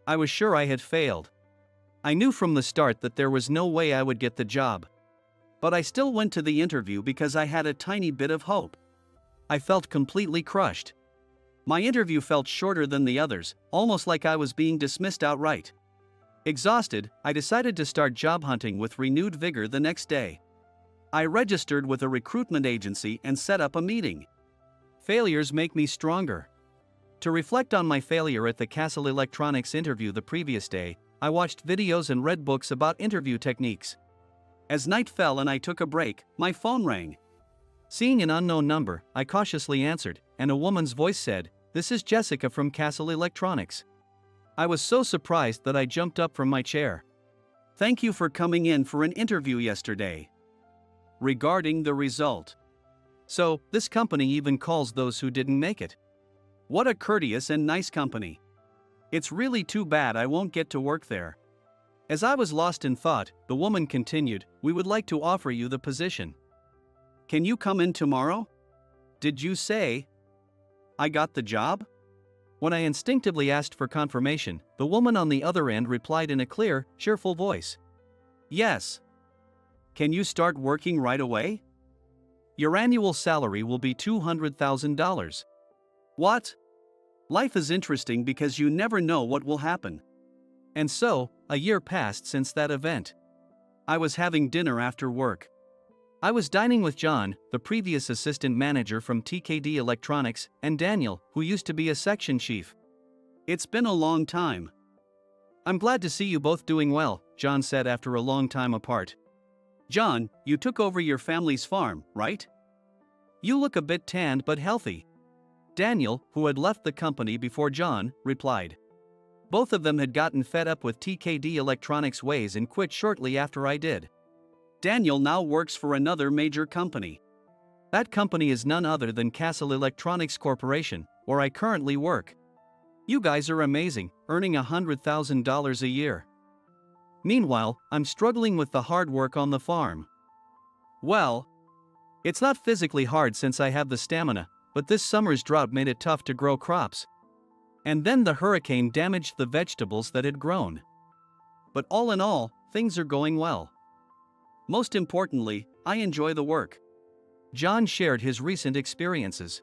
S1: I was sure I had failed. I knew from the start that there was no way I would get the job. But I still went to the interview because I had a tiny bit of hope. I felt completely crushed. My interview felt shorter than the others, almost like I was being dismissed outright. Exhausted, I decided to start job hunting with renewed vigor the next day. I registered with a recruitment agency and set up a meeting. Failures make me stronger. To reflect on my failure at the Castle Electronics interview the previous day, I watched videos and read books about interview techniques. As night fell and I took a break, my phone rang. Seeing an unknown number, I cautiously answered, and a woman's voice said, "This is Jessica from Castle Electronics." I was so surprised that I jumped up from my chair. "Thank you for coming in for an interview yesterday. Regarding the result. So, this company even calls those who didn't make it. What a courteous and nice company. It's really too bad I won't get to work there." As I was lost in thought, the woman continued, "We would like to offer you the position. Can you come in tomorrow?" "Did you say I got the job?" When I instinctively asked for confirmation, the woman on the other end replied in a clear, cheerful voice, "Yes. Can you start working right away? Your annual salary will be $200,000. What? Life is interesting because you never know what will happen. And so, a year passed since that event. I was having dinner after work. I was dining with John, the previous assistant manager from TKD Electronics, and Daniel, who used to be a section chief. "It's been a long time." "I'm glad to see you both doing well," John said after a long time apart. "John, you took over your family's farm, right? You look a bit tanned but healthy." Daniel, who had left the company before John, replied. Both of them had gotten fed up with TKD Electronics' ways and quit shortly after I did. Daniel now works for another major company. That company is none other than Castle Electronics Corporation, where I currently work. You guys are amazing, earning $100,000 a year. Meanwhile, I'm struggling with the hard work on the farm. Well, it's not physically hard since I have the stamina, but this summer's drought made it tough to grow crops. And then the hurricane damaged the vegetables that had grown. But all in all, things are going well. Most importantly, I enjoy the work." John shared his recent experiences.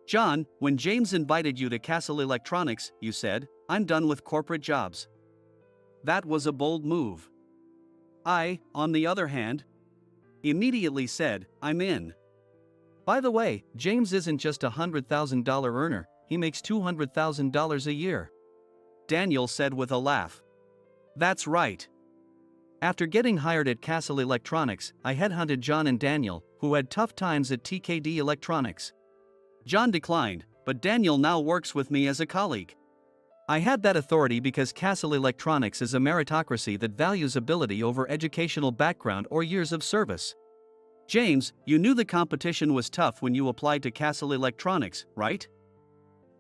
S1: "John, when James invited you to Castle Electronics, you said, 'I'm done with corporate jobs.' That was a bold move. I, on the other hand, immediately said, 'I'm in.' By the way, James isn't just a $100,000 earner, he makes $200,000 a year." Daniel said with a laugh. "That's right." After getting hired at Castle Electronics, I headhunted John and Daniel, who had tough times at TKD Electronics. John declined, but Daniel now works with me as a colleague. I had that authority because Castle Electronics is a meritocracy that values ability over educational background or years of service. "James, you knew the competition was tough when you applied to Castle Electronics, right?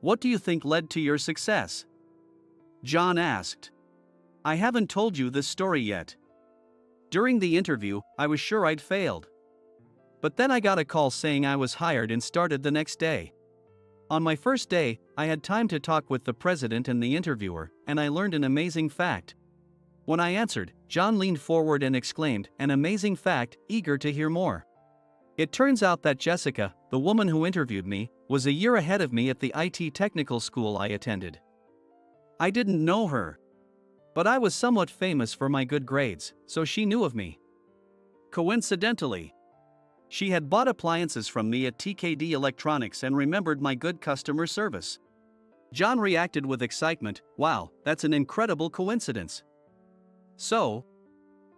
S1: What do you think led to your success?" John asked. "I haven't told you this story yet. During the interview, I was sure I'd failed. But then I got a call saying I was hired and started the next day. On my first day, I had time to talk with the president and the interviewer, and I learned an amazing fact. When I answered, John leaned forward and exclaimed, 'An amazing fact,' eager to hear more. It turns out that Jessica, the woman who interviewed me, was a year ahead of me at the IT technical school I attended. I didn't know her. But I was somewhat famous for my good grades, so she knew of me. Coincidentally, She had bought appliances from me at TKD Electronics and remembered my good customer service. John reacted with excitement. Wow, that's an incredible coincidence. So,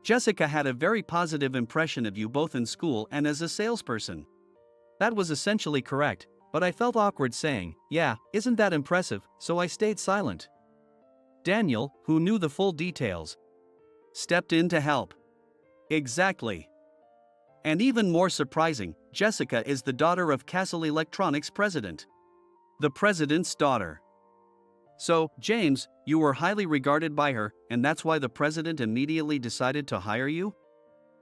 S1: Jessica had a very positive impression of you both in school and as a salesperson. That was essentially correct, but I felt awkward saying, "Yeah, isn't that impressive?" So I stayed silent. Daniel, who knew the full details, stepped in to help. Exactly. And even more surprising, Jessica is the daughter of Castle Electronics president. The president's daughter. So, James, you were highly regarded by her, and that's why the president immediately decided to hire you?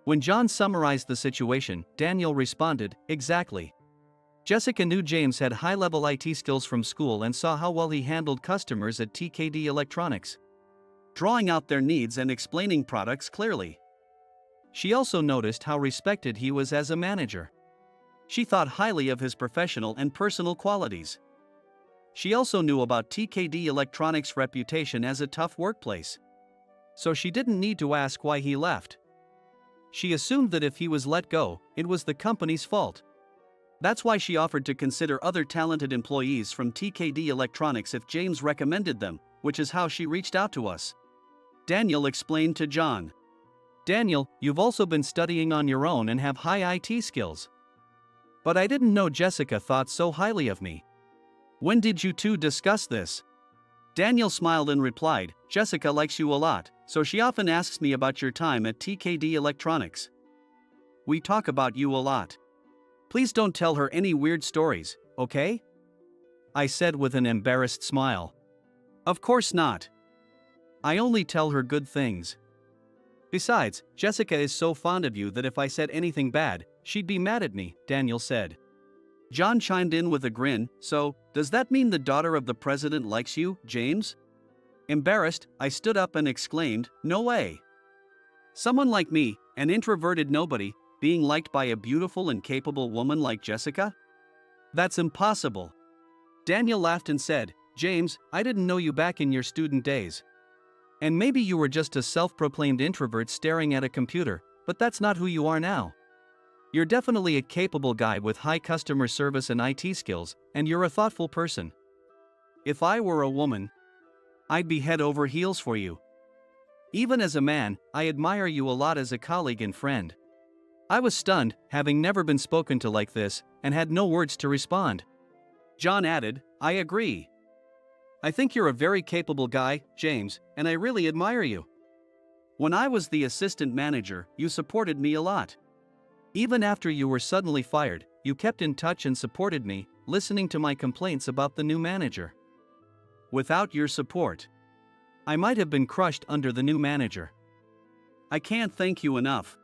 S1: When John summarized the situation, Daniel responded, "Exactly. Jessica knew James had high-level IT skills from school and saw how well he handled customers at TKD Electronics, drawing out their needs and explaining products clearly. She also noticed how respected he was as a manager. She thought highly of his professional and personal qualities. She also knew about TKD Electronics' reputation as a tough workplace. So she didn't need to ask why he left. She assumed that if he was let go, it was the company's fault. That's why she offered to consider other talented employees from TKD Electronics if James recommended them, which is how she reached out to us." Daniel explained to John. "Daniel, you've also been studying on your own and have high IT skills. But I didn't know Jessica thought so highly of me. When did you two discuss this?" Daniel smiled and replied, "Jessica likes you a lot, so she often asks me about your time at TKD Electronics. We talk about you a lot. Please don't tell her any weird stories, okay?" I said with an embarrassed smile. "Of course not. I only tell her good things. Besides, Jessica is so fond of you that if I said anything bad, she'd be mad at me," Daniel said. John chimed in with a grin. "So, does that mean the daughter of the president likes you, James?" Embarrassed, I stood up and exclaimed, "No way. Someone like me, an introverted nobody, being liked by a beautiful and capable woman like Jessica? That's impossible." Daniel laughed and said, "James, I didn't know you back in your student days. And maybe you were just a self-proclaimed introvert staring at a computer, but that's not who you are now. You're definitely a capable guy with high customer service and IT skills, and you're a thoughtful person. If I were a woman, I'd be head over heels for you. Even as a man, I admire you a lot as a colleague and friend." I was stunned, having never been spoken to like this, and had no words to respond. John added, "I agree. I think you're a very capable guy, James, and I really admire you. When I was the assistant manager, you supported me a lot. Even after you were suddenly fired, you kept in touch and supported me, listening to my complaints about the new manager. Without your support, I might have been crushed under the new manager. I can't thank you enough."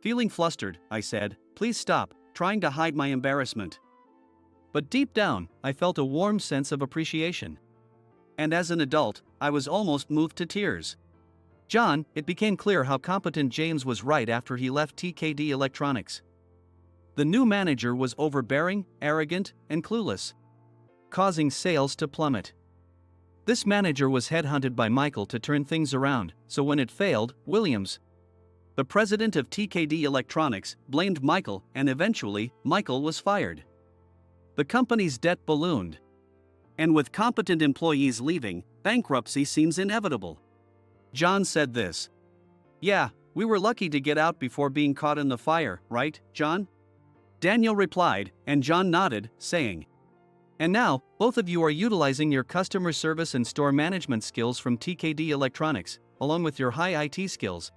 S1: Feeling flustered, I said, "Please stop trying to hide my embarrassment." But deep down, I felt a warm sense of appreciation. And as an adult, I was almost moved to tears. John, it became clear how competent James was right after he left TKD Electronics. The new manager was overbearing, arrogant, and clueless, causing sales to plummet. This manager was headhunted by Michael to turn things around, so when it failed, Williams, the president of TKD Electronics, blamed Michael, and eventually, Michael was fired. The company's debt ballooned. And with competent employees leaving, bankruptcy seems inevitable. John said this. "Yeah, we were lucky to get out before being caught in the fire, right, John?" Daniel replied, and John nodded, saying, "And now, both of you are utilizing your customer service and store management skills from TKD Electronics, along with your high IT skills,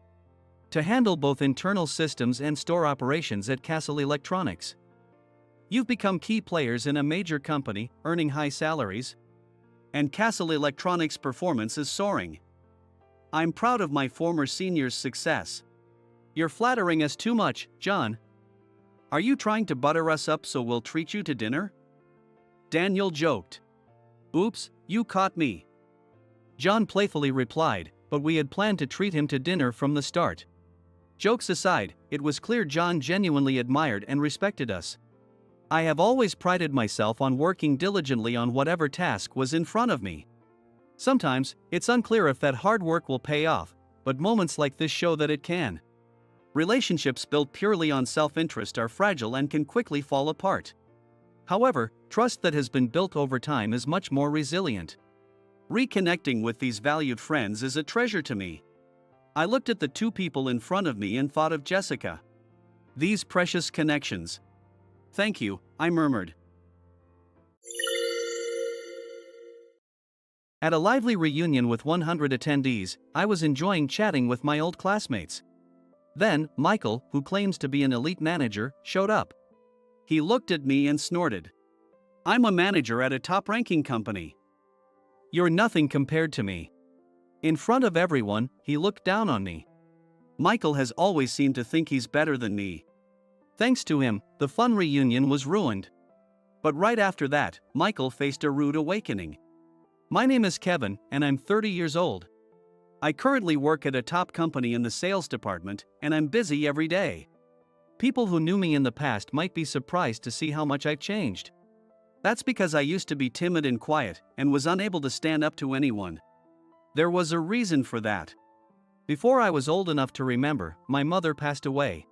S1: to handle both internal systems and store operations at Castle Electronics. You've become key players in a major company, earning high salaries. And Castle Electronics' performance is soaring. I'm proud of my former senior's success." "You're flattering us too much, John. Are you trying to butter us up so we'll treat you to dinner?" Daniel joked. "Oops, you caught me." John playfully replied, but we had planned to treat him to dinner from the start. Jokes aside, it was clear John genuinely admired and respected us. I have always prided myself on working diligently on whatever task was in front of me. Sometimes, it's unclear if that hard work will pay off, but moments like this show that it can. Relationships built purely on self-interest are fragile and can quickly fall apart. However, trust that has been built over time is much more resilient. Reconnecting with these valued friends is a treasure to me. I looked at the two people in front of me and thought of Jessica. These precious connections. Thank you, I murmured. At a lively reunion with 100 attendees, I was enjoying chatting with my old classmates. Then, Michael, who claims to be an elite manager, showed up. He looked at me and snorted. I'm a manager at a top-ranking company. You're nothing compared to me. In front of everyone, he looked down on me. Michael has always seemed to think he's better than me. Thanks to him, the fun reunion was ruined. But right after that, Michael faced a rude awakening. My name is Kevin, and I'm 30 years old. I currently work at a top company in the sales department, and I'm busy every day. People who knew me in the past might be surprised to see how much I've changed. That's because I used to be timid and quiet, and was unable to stand up to anyone. There was a reason for that. Before I was old enough to remember, my mother passed away.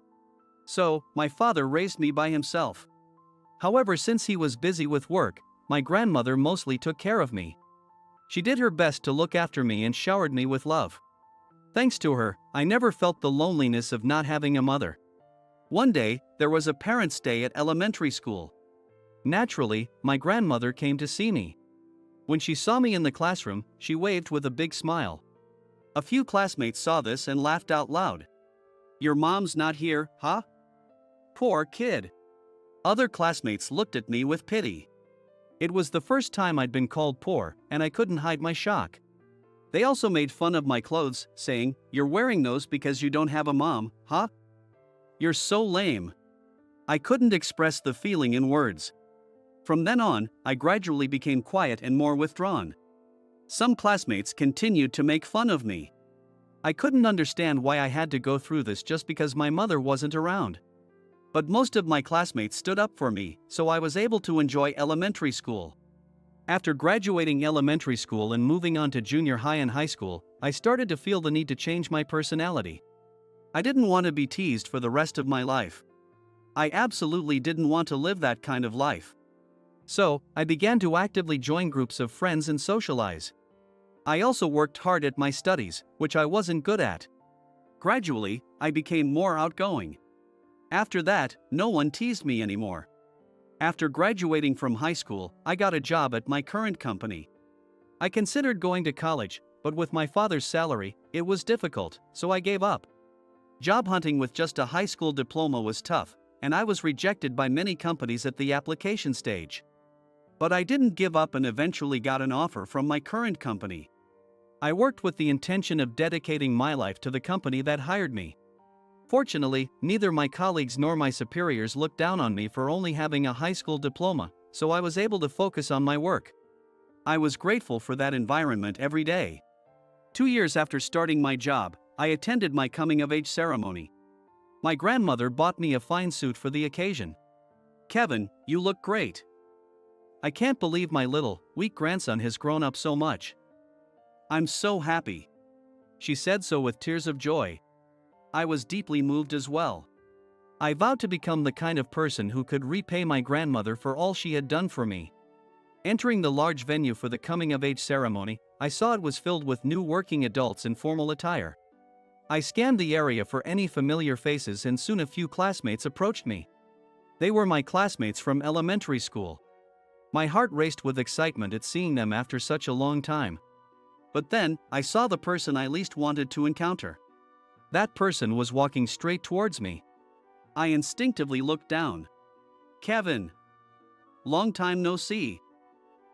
S1: So, my father raised me by himself. However, since he was busy with work, my grandmother mostly took care of me. She did her best to look after me and showered me with love. Thanks to her, I never felt the loneliness of not having a mother. One day, there was a parents' day at elementary school. Naturally, my grandmother came to see me. When she saw me in the classroom, she waved with a big smile. A few classmates saw this and laughed out loud. Your mom's not here, huh? Poor kid. Other classmates looked at me with pity. It was the first time I'd been called poor, and I couldn't hide my shock. They also made fun of my clothes, saying, "You're wearing those because you don't have a mom, huh? You're so lame." I couldn't express the feeling in words. From then on, I gradually became quiet and more withdrawn. Some classmates continued to make fun of me. I couldn't understand why I had to go through this just because my mother wasn't around. But most of my classmates stood up for me, so I was able to enjoy elementary school. After graduating elementary school and moving on to junior high and high school, I started to feel the need to change my personality. I didn't want to be teased for the rest of my life. I absolutely didn't want to live that kind of life. So, I began to actively join groups of friends and socialize. I also worked hard at my studies, which I wasn't good at. Gradually, I became more outgoing. After that, no one teased me anymore. After graduating from high school, I got a job at my current company. I considered going to college, but with my father's salary, it was difficult, so I gave up. Job hunting with just a high school diploma was tough, and I was rejected by many companies at the application stage. But I didn't give up and eventually got an offer from my current company. I worked with the intention of dedicating my life to the company that hired me. Fortunately, neither my colleagues nor my superiors looked down on me for only having a high school diploma, so I was able to focus on my work. I was grateful for that environment every day. 2 years after starting my job, I attended my coming-of-age ceremony. My grandmother bought me a fine suit for the occasion. "Kevin, you look great. I can't believe my little, weak grandson has grown up so much. I'm so happy." She said so with tears of joy. I was deeply moved as well. I vowed to become the kind of person who could repay my grandmother for all she had done for me. Entering the large venue for the coming-of-age ceremony, I saw it was filled with new working adults in formal attire. I scanned the area for any familiar faces and soon a few classmates approached me. They were my classmates from elementary school. My heart raced with excitement at seeing them after such a long time. But then, I saw the person I least wanted to encounter. That person was walking straight towards me. I instinctively looked down. "Kevin. Long time no see."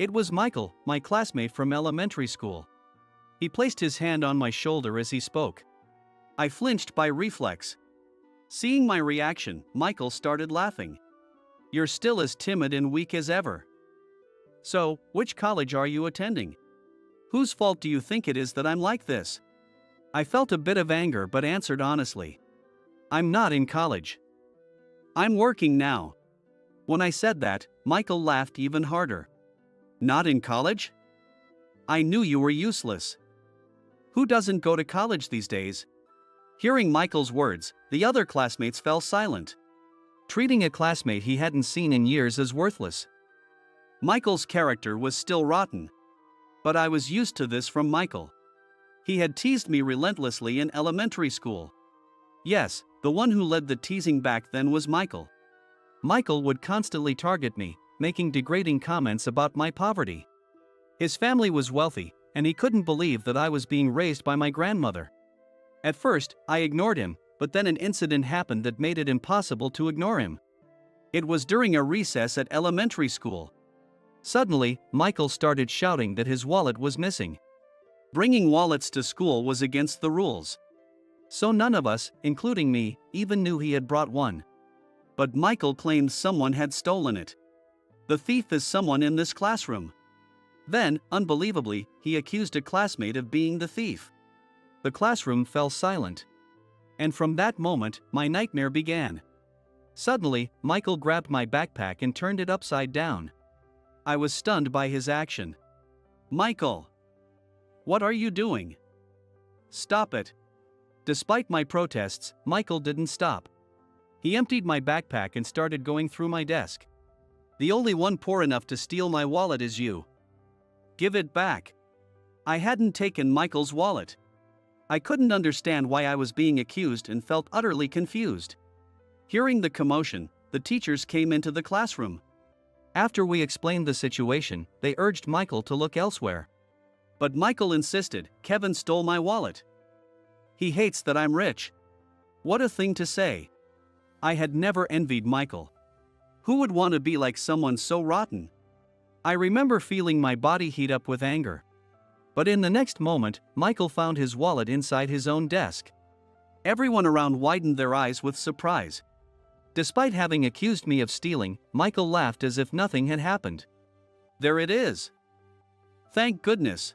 S1: It was Michael, my classmate from elementary school. He placed his hand on my shoulder as he spoke. I flinched by reflex. Seeing my reaction, Michael started laughing. "You're still as timid and weak as ever. So, which college are you attending? Whose fault do you think it is that I'm like this?" I felt a bit of anger but answered honestly. "I'm not in college. I'm working now." When I said that, Michael laughed even harder. "Not in college? I knew you were useless. Who doesn't go to college these days?" Hearing Michael's words, the other classmates fell silent, treating a classmate he hadn't seen in years as worthless. Michael's character was still rotten. But I was used to this from Michael. He had teased me relentlessly in elementary school. Yes, the one who led the teasing back then was Michael. Michael would constantly target me, making degrading comments about my poverty. His family was wealthy, and he couldn't believe that I was being raised by my grandmother. At first, I ignored him, but then an incident happened that made it impossible to ignore him. It was during a recess at elementary school. Suddenly, Michael started shouting that his wallet was missing. Bringing wallets to school was against the rules. So none of us, including me, even knew he had brought one. But Michael claimed someone had stolen it. The thief is someone in this classroom. Then, unbelievably, he accused a classmate of being the thief. The classroom fell silent. And from that moment, my nightmare began. Suddenly, Michael grabbed my backpack and turned it upside down. I was stunned by his action. "Michael! What are you doing? Stop it!" Despite my protests, Michael didn't stop. He emptied my backpack and started going through my desk. "The only one poor enough to steal my wallet is you. Give it back." I hadn't taken Michael's wallet. I couldn't understand why I was being accused and felt utterly confused. Hearing the commotion, the teachers came into the classroom. After we explained the situation, they urged Michael to look elsewhere. But Michael insisted, "Kevin stole my wallet. He hates that I'm rich." What a thing to say. I had never envied Michael. Who would want to be like someone so rotten? I remember feeling my body heat up with anger. But in the next moment, Michael found his wallet inside his own desk. Everyone around widened their eyes with surprise. Despite having accused me of stealing, Michael laughed as if nothing had happened. "There it is. Thank goodness."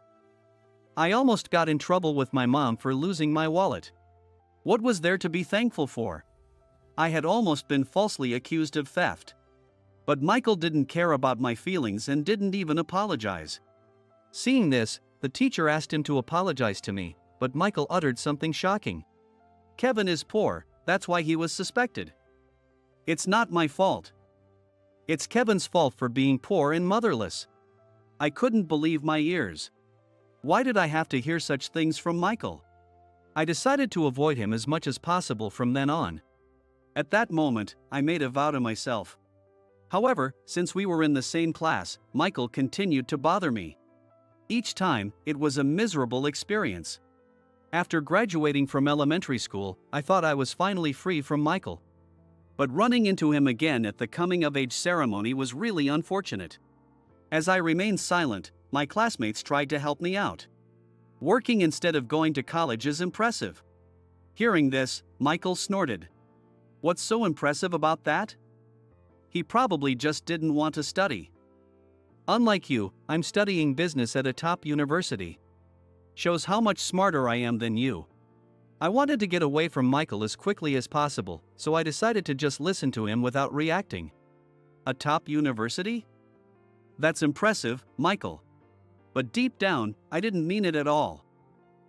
S1: I almost got in trouble with my mom for losing my wallet. What was there to be thankful for? I had almost been falsely accused of theft. But Michael didn't care about my feelings and didn't even apologize. Seeing this, the teacher asked him to apologize to me, but Michael uttered something shocking. "Kevin is poor, that's why he was suspected. It's not my fault. It's Kevin's fault for being poor and motherless." I couldn't believe my ears. Why did I have to hear such things from Michael? I decided to avoid him as much as possible from then on. At that moment, I made a vow to myself. However, since we were in the same class, Michael continued to bother me. Each time, it was a miserable experience. After graduating from elementary school, I thought I was finally free from Michael. But running into him again at the coming-of-age ceremony was really unfortunate. As I remained silent, my classmates tried to help me out. Working instead of going to college is impressive. Hearing this, Michael snorted. "What's so impressive about that? He probably just didn't want to study. Unlike you, I'm studying business at a top university. Shows how much smarter I am than you." I wanted to get away from Michael as quickly as possible, so I decided to just listen to him without reacting. A top university? That's impressive, Michael. But deep down, I didn't mean it at all.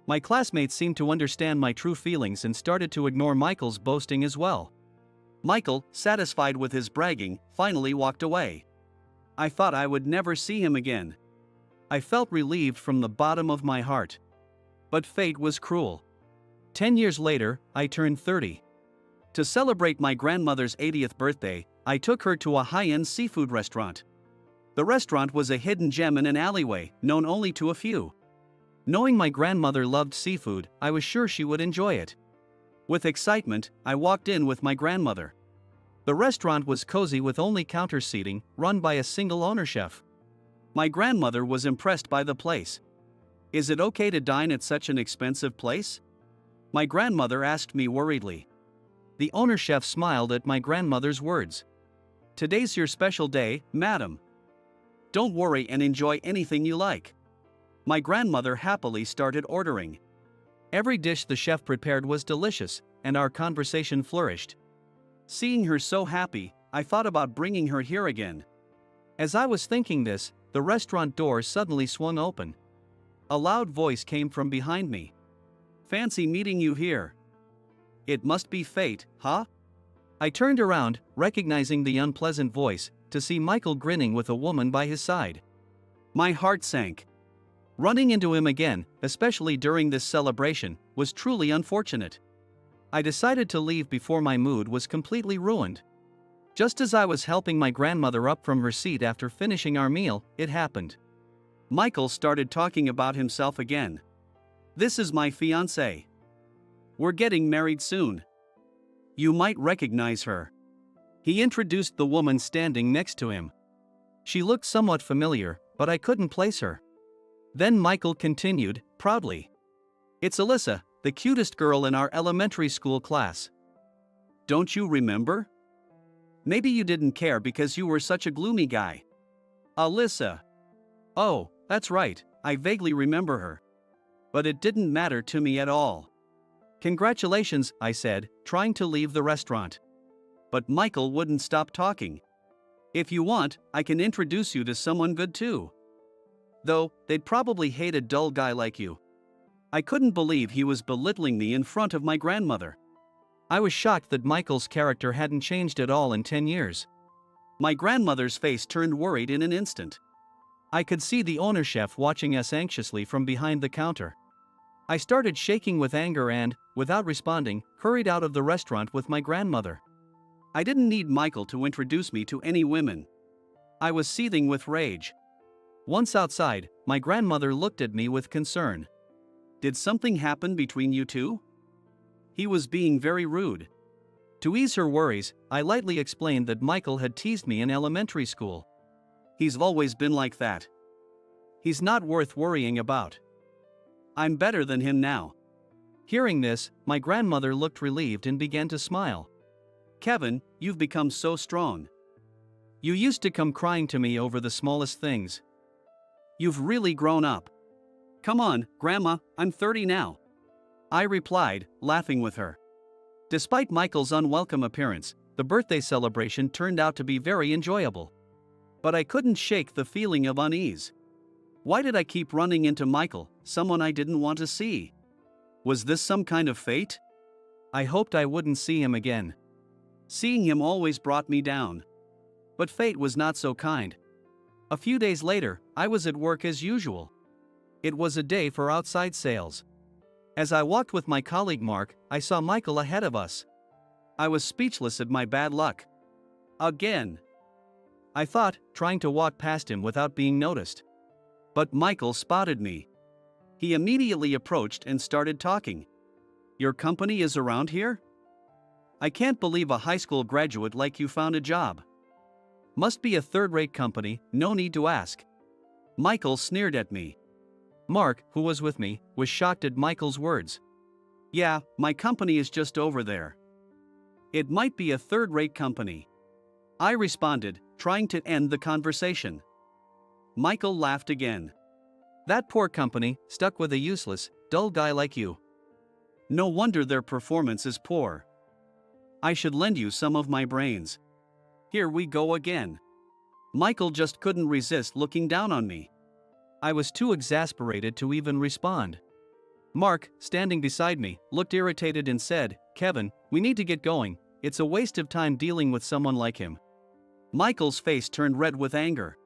S1: My classmates seemed to understand my true feelings and started to ignore Michael's boasting as well. Michael, satisfied with his bragging, finally walked away. I thought I would never see him again. I felt relieved from the bottom of my heart. But fate was cruel. 10 years later, I turned 30. To celebrate my grandmother's 80th birthday, I took her to a high-end seafood restaurant. The restaurant was a hidden gem in an alleyway, known only to a few. Knowing my grandmother loved seafood, I was sure she would enjoy it. With excitement, I walked in with my grandmother. The restaurant was cozy with only counter seating, run by a single owner chef. My grandmother was impressed by the place. "Is it okay to dine at such an expensive place?" my grandmother asked me worriedly. The owner chef smiled at my grandmother's words. "Today's your special day, madam. Don't worry and enjoy anything you like." My grandmother happily started ordering. Every dish the chef prepared was delicious, and our conversation flourished. Seeing her so happy, I thought about bringing her here again. As I was thinking this, the restaurant door suddenly swung open. A loud voice came from behind me. "Fancy meeting you here." It must be fate, huh? I turned around, recognizing the unpleasant voice, to see Michael grinning with a woman by his side. My heart sank. Running into him again, especially during this celebration, was truly unfortunate. I decided to leave before my mood was completely ruined. Just as I was helping my grandmother up from her seat after finishing our meal, it happened. Michael started talking about himself again. This is my fiancée. We're getting married soon. You might recognize her. He introduced the woman standing next to him. She looked somewhat familiar, but I couldn't place her. Then Michael continued, proudly. It's Alyssa, the cutest girl in our elementary school class. Don't you remember? Maybe you didn't care because you were such a gloomy guy. Alyssa. Oh, that's right, I vaguely remember her. But it didn't matter to me at all. Congratulations, I said, trying to leave the restaurant. But Michael wouldn't stop talking. If you want, I can introduce you to someone good too. Though, they'd probably hate a dull guy like you. I couldn't believe he was belittling me in front of my grandmother. I was shocked that Michael's character hadn't changed at all in 10 years. My grandmother's face turned worried in an instant. I could see the owner chef watching us anxiously from behind the counter. I started shaking with anger and, without responding, hurried out of the restaurant with my grandmother. I didn't need Michael to introduce me to any women. I was seething with rage. Once outside, my grandmother looked at me with concern. Did something happen between you two? He was being very rude. To ease her worries, I lightly explained that Michael had teased me in elementary school. He's always been like that. He's not worth worrying about. I'm better than him now. Hearing this, my grandmother looked relieved and began to smile. Kevin, you've become so strong. You used to come crying to me over the smallest things. You've really grown up. Come on, Grandma, I'm 30 now. I replied, laughing with her. Despite Michael's unwelcome appearance, the birthday celebration turned out to be very enjoyable. But I couldn't shake the feeling of unease. Why did I keep running into Michael, someone I didn't want to see? Was this some kind of fate? I hoped I wouldn't see him again. Seeing him always brought me down. But fate was not so kind. A few days later, I was at work as usual. It was a day for outside sales. As I walked with my colleague Mark, I saw Michael ahead of us. I was speechless at my bad luck. Again. I thought, trying to walk past him without being noticed. But Michael spotted me. He immediately approached and started talking. Your company is around here? I can't believe a high school graduate like you found a job. Must be a third-rate company, no need to ask. Michael sneered at me. Mark, who was with me, was shocked at Michael's words. Yeah, my company is just over there. It might be a third-rate company. I responded, trying to end the conversation. Michael laughed again. That poor company, stuck with a useless, dull guy like you. No wonder their performance is poor. I should lend you some of my brains. Here we go again. Michael just couldn't resist looking down on me. I was too exasperated to even respond. Mark, standing beside me, looked irritated and said, Kevin, we need to get going, it's a waste of time dealing with someone like him. Michael's face turned red with anger.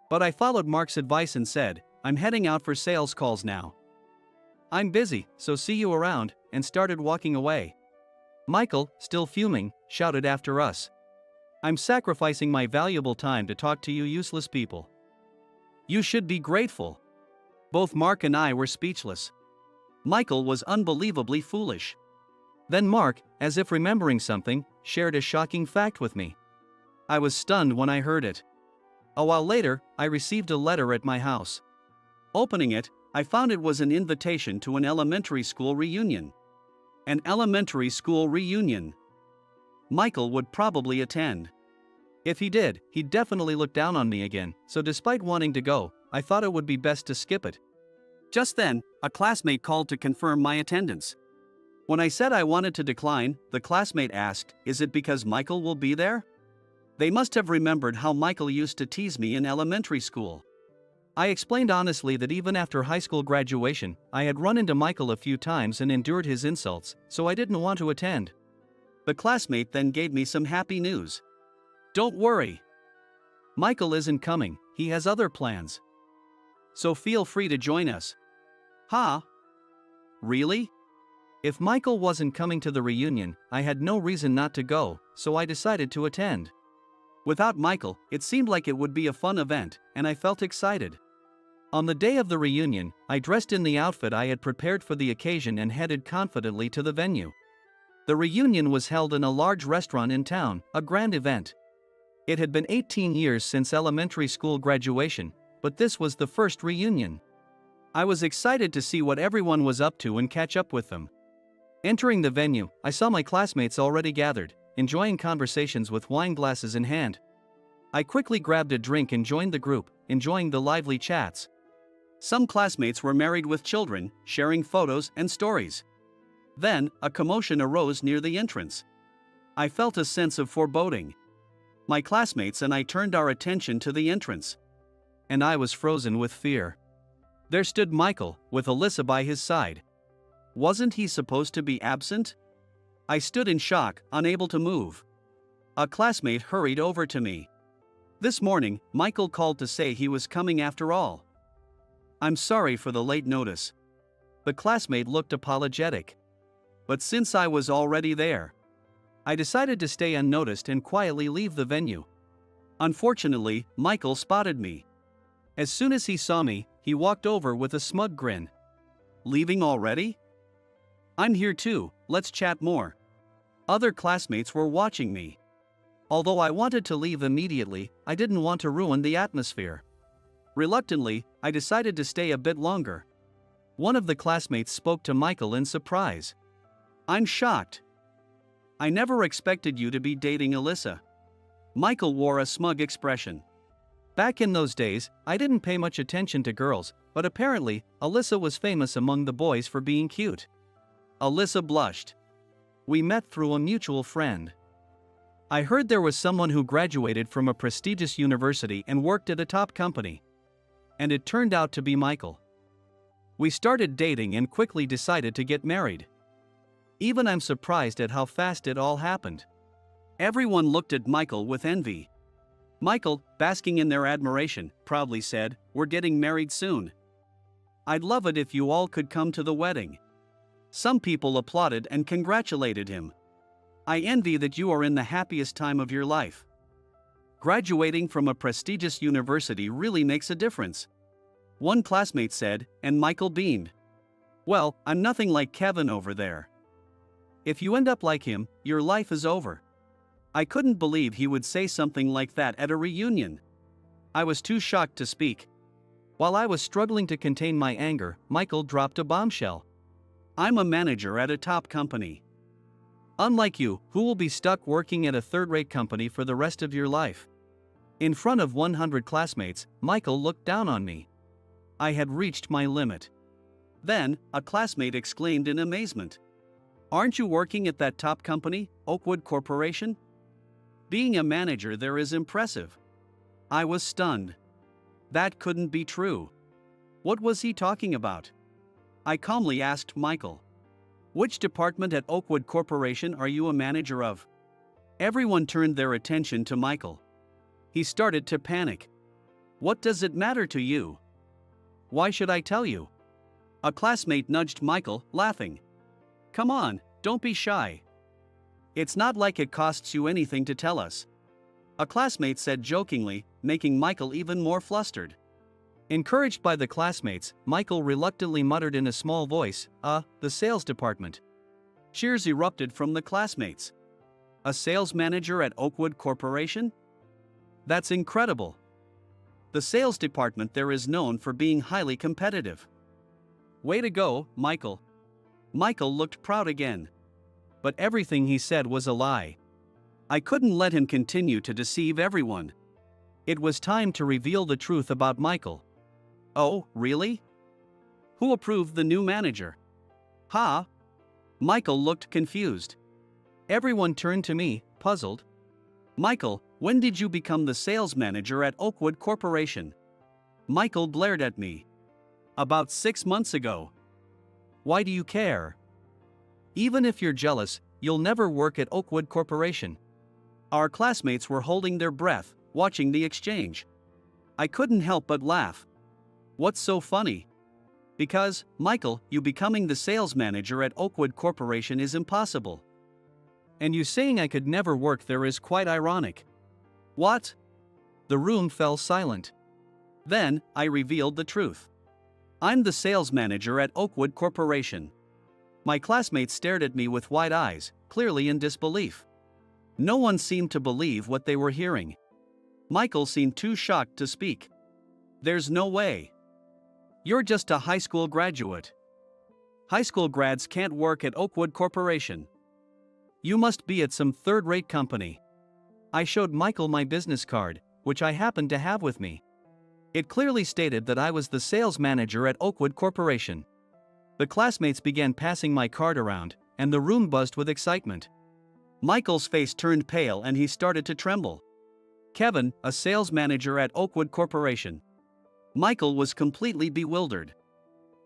S1: But I followed Mark's advice and said, I'm heading out for sales calls now. I'm busy, so see you around, and started walking away. Michael, still fuming, shouted after us. I'm sacrificing my valuable time to talk to you useless people. You should be grateful. Both Mark and I were speechless. Michael was unbelievably foolish. Then Mark, as if remembering something, shared a shocking fact with me. I was stunned when I heard it. A while later, I received a letter at my house. Opening it, I found it was an invitation to an elementary school reunion. An elementary school reunion. Michael would probably attend. If he did, he'd definitely look down on me again, so despite wanting to go, I thought it would be best to skip it. Just then, a classmate called to confirm my attendance. When I said I wanted to decline, the classmate asked, is it because Michael will be there? They must have remembered how Michael used to tease me in elementary school. I explained honestly that even after high school graduation, I had run into Michael a few times and endured his insults, so I didn't want to attend. The classmate then gave me some happy news. Don't worry. Michael isn't coming, he has other plans. So feel free to join us. Huh? Really? If Michael wasn't coming to the reunion, I had no reason not to go, so I decided to attend. Without Michael, it seemed like it would be a fun event, and I felt excited. On the day of the reunion, I dressed in the outfit I had prepared for the occasion and headed confidently to the venue. The reunion was held in a large restaurant in town, a grand event. It had been 18 years since elementary school graduation, but this was the first reunion. I was excited to see what everyone was up to and catch up with them. Entering the venue, I saw my classmates already gathered, enjoying conversations with wine glasses in hand. I quickly grabbed a drink and joined the group, enjoying the lively chats. Some classmates were married with children, sharing photos and stories. Then, a commotion arose near the entrance. I felt a sense of foreboding. My classmates and I turned our attention to the entrance. And I was frozen with fear. There stood Michael, with Alyssa by his side. Wasn't he supposed to be absent? I stood in shock, unable to move. A classmate hurried over to me. This morning, Michael called to say he was coming after all. I'm sorry for the late notice. The classmate looked apologetic. But since I was already there, I decided to stay unnoticed and quietly leave the venue. Unfortunately, Michael spotted me. As soon as he saw me, he walked over with a smug grin. Leaving already? I'm here too, let's chat more. Other classmates were watching me. Although I wanted to leave immediately, I didn't want to ruin the atmosphere. Reluctantly, I decided to stay a bit longer. One of the classmates spoke to Michael in surprise. I'm shocked. I never expected you to be dating Alyssa. Michael wore a smug expression. Back in those days, I didn't pay much attention to girls, but apparently, Alyssa was famous among the boys for being cute. Alyssa blushed. We met through a mutual friend. I heard there was someone who graduated from a prestigious university and worked at a top company. And it turned out to be Michael. We started dating and quickly decided to get married. Even I'm surprised at how fast it all happened. Everyone looked at Michael with envy. Michael, basking in their admiration, proudly said, "We're getting married soon. I'd love it if you all could come to the wedding." Some people applauded and congratulated him. I envy that you are in the happiest time of your life. Graduating from a prestigious university really makes a difference. One classmate said, and Michael beamed. Well, I'm nothing like Kevin over there. If you end up like him, your life is over. I couldn't believe he would say something like that at a reunion. I was too shocked to speak. While I was struggling to contain my anger, Michael dropped a bombshell. I'm a manager at a top company. Unlike you, who will be stuck working at a third-rate company for the rest of your life. In front of 100 classmates, Michael looked down on me. I had reached my limit. Then, a classmate exclaimed in amazement. Aren't you working at that top company, Oakwood Corporation? Being a manager there is impressive. I was stunned. That couldn't be true. What was he talking about? I calmly asked Michael. Which department at Oakwood Corporation are you a manager of? Everyone turned their attention to Michael. He started to panic. What does it matter to you? Why should I tell you? A classmate nudged Michael, laughing. Come on, don't be shy. It's not like it costs you anything to tell us. A classmate said jokingly, making Michael even more flustered. Encouraged by the classmates, Michael reluctantly muttered in a small voice, the sales department. Cheers erupted from the classmates. A sales manager at Oakwood Corporation? That's incredible. The sales department there is known for being highly competitive. Way to go, Michael. Michael looked proud again. But everything he said was a lie. I couldn't let him continue to deceive everyone. It was time to reveal the truth about Michael. Oh, really? Who approved the new manager? Huh? Michael looked confused. Everyone turned to me, puzzled. Michael, when did you become the sales manager at Oakwood Corporation? Michael blared at me. About 6 months ago. Why do you care? Even if you're jealous, you'll never work at Oakwood Corporation. Our classmates were holding their breath, watching the exchange. I couldn't help but laugh. What's so funny? Because, Michael, you becoming the sales manager at Oakwood Corporation is impossible. And you saying I could never work there is quite ironic. What? The room fell silent. Then, I revealed the truth. I'm the sales manager at Oakwood Corporation. My classmates stared at me with wide eyes, clearly in disbelief. No one seemed to believe what they were hearing. Michael seemed too shocked to speak. There's no way. You're just a high school graduate. High school grads can't work at Oakwood Corporation. You must be at some third-rate company. I showed Michael my business card, which I happened to have with me. It clearly stated that I was the sales manager at Oakwood Corporation. The classmates began passing my card around, and the room buzzed with excitement. Michael's face turned pale and he started to tremble. Kevin, a sales manager at Oakwood Corporation. Michael was completely bewildered.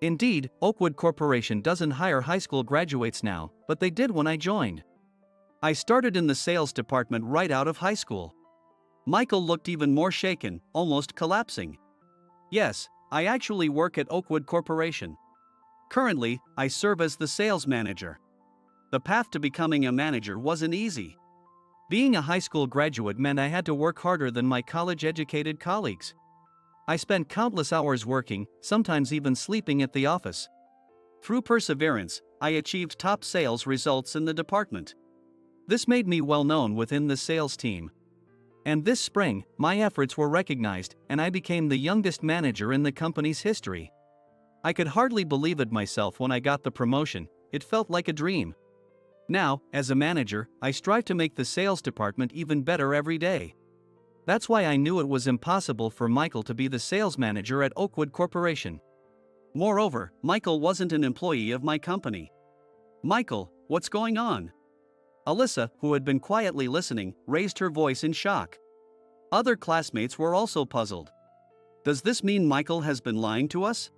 S1: Indeed, Oakwood Corporation doesn't hire high school graduates now, but they did when I joined. I started in the sales department right out of high school. Michael looked even more shaken, almost collapsing. Yes, I actually work at Oakwood Corporation. Currently, I serve as the sales manager. The path to becoming a manager wasn't easy. Being a high school graduate meant I had to work harder than my college-educated colleagues. I spent countless hours working, sometimes even sleeping at the office. Through perseverance, I achieved top sales results in the department. This made me well known within the sales team. And this spring, my efforts were recognized, and I became the youngest manager in the company's history. I could hardly believe it myself when I got the promotion. It felt like a dream. Now, as a manager, I strive to make the sales department even better every day. That's why I knew it was impossible for Michael to be the sales manager at Oakwood Corporation. Moreover, Michael wasn't an employee of my company. Michael, what's going on? Alyssa, who had been quietly listening, raised her voice in shock. Other classmates were also puzzled. Does this mean Michael has been lying to us?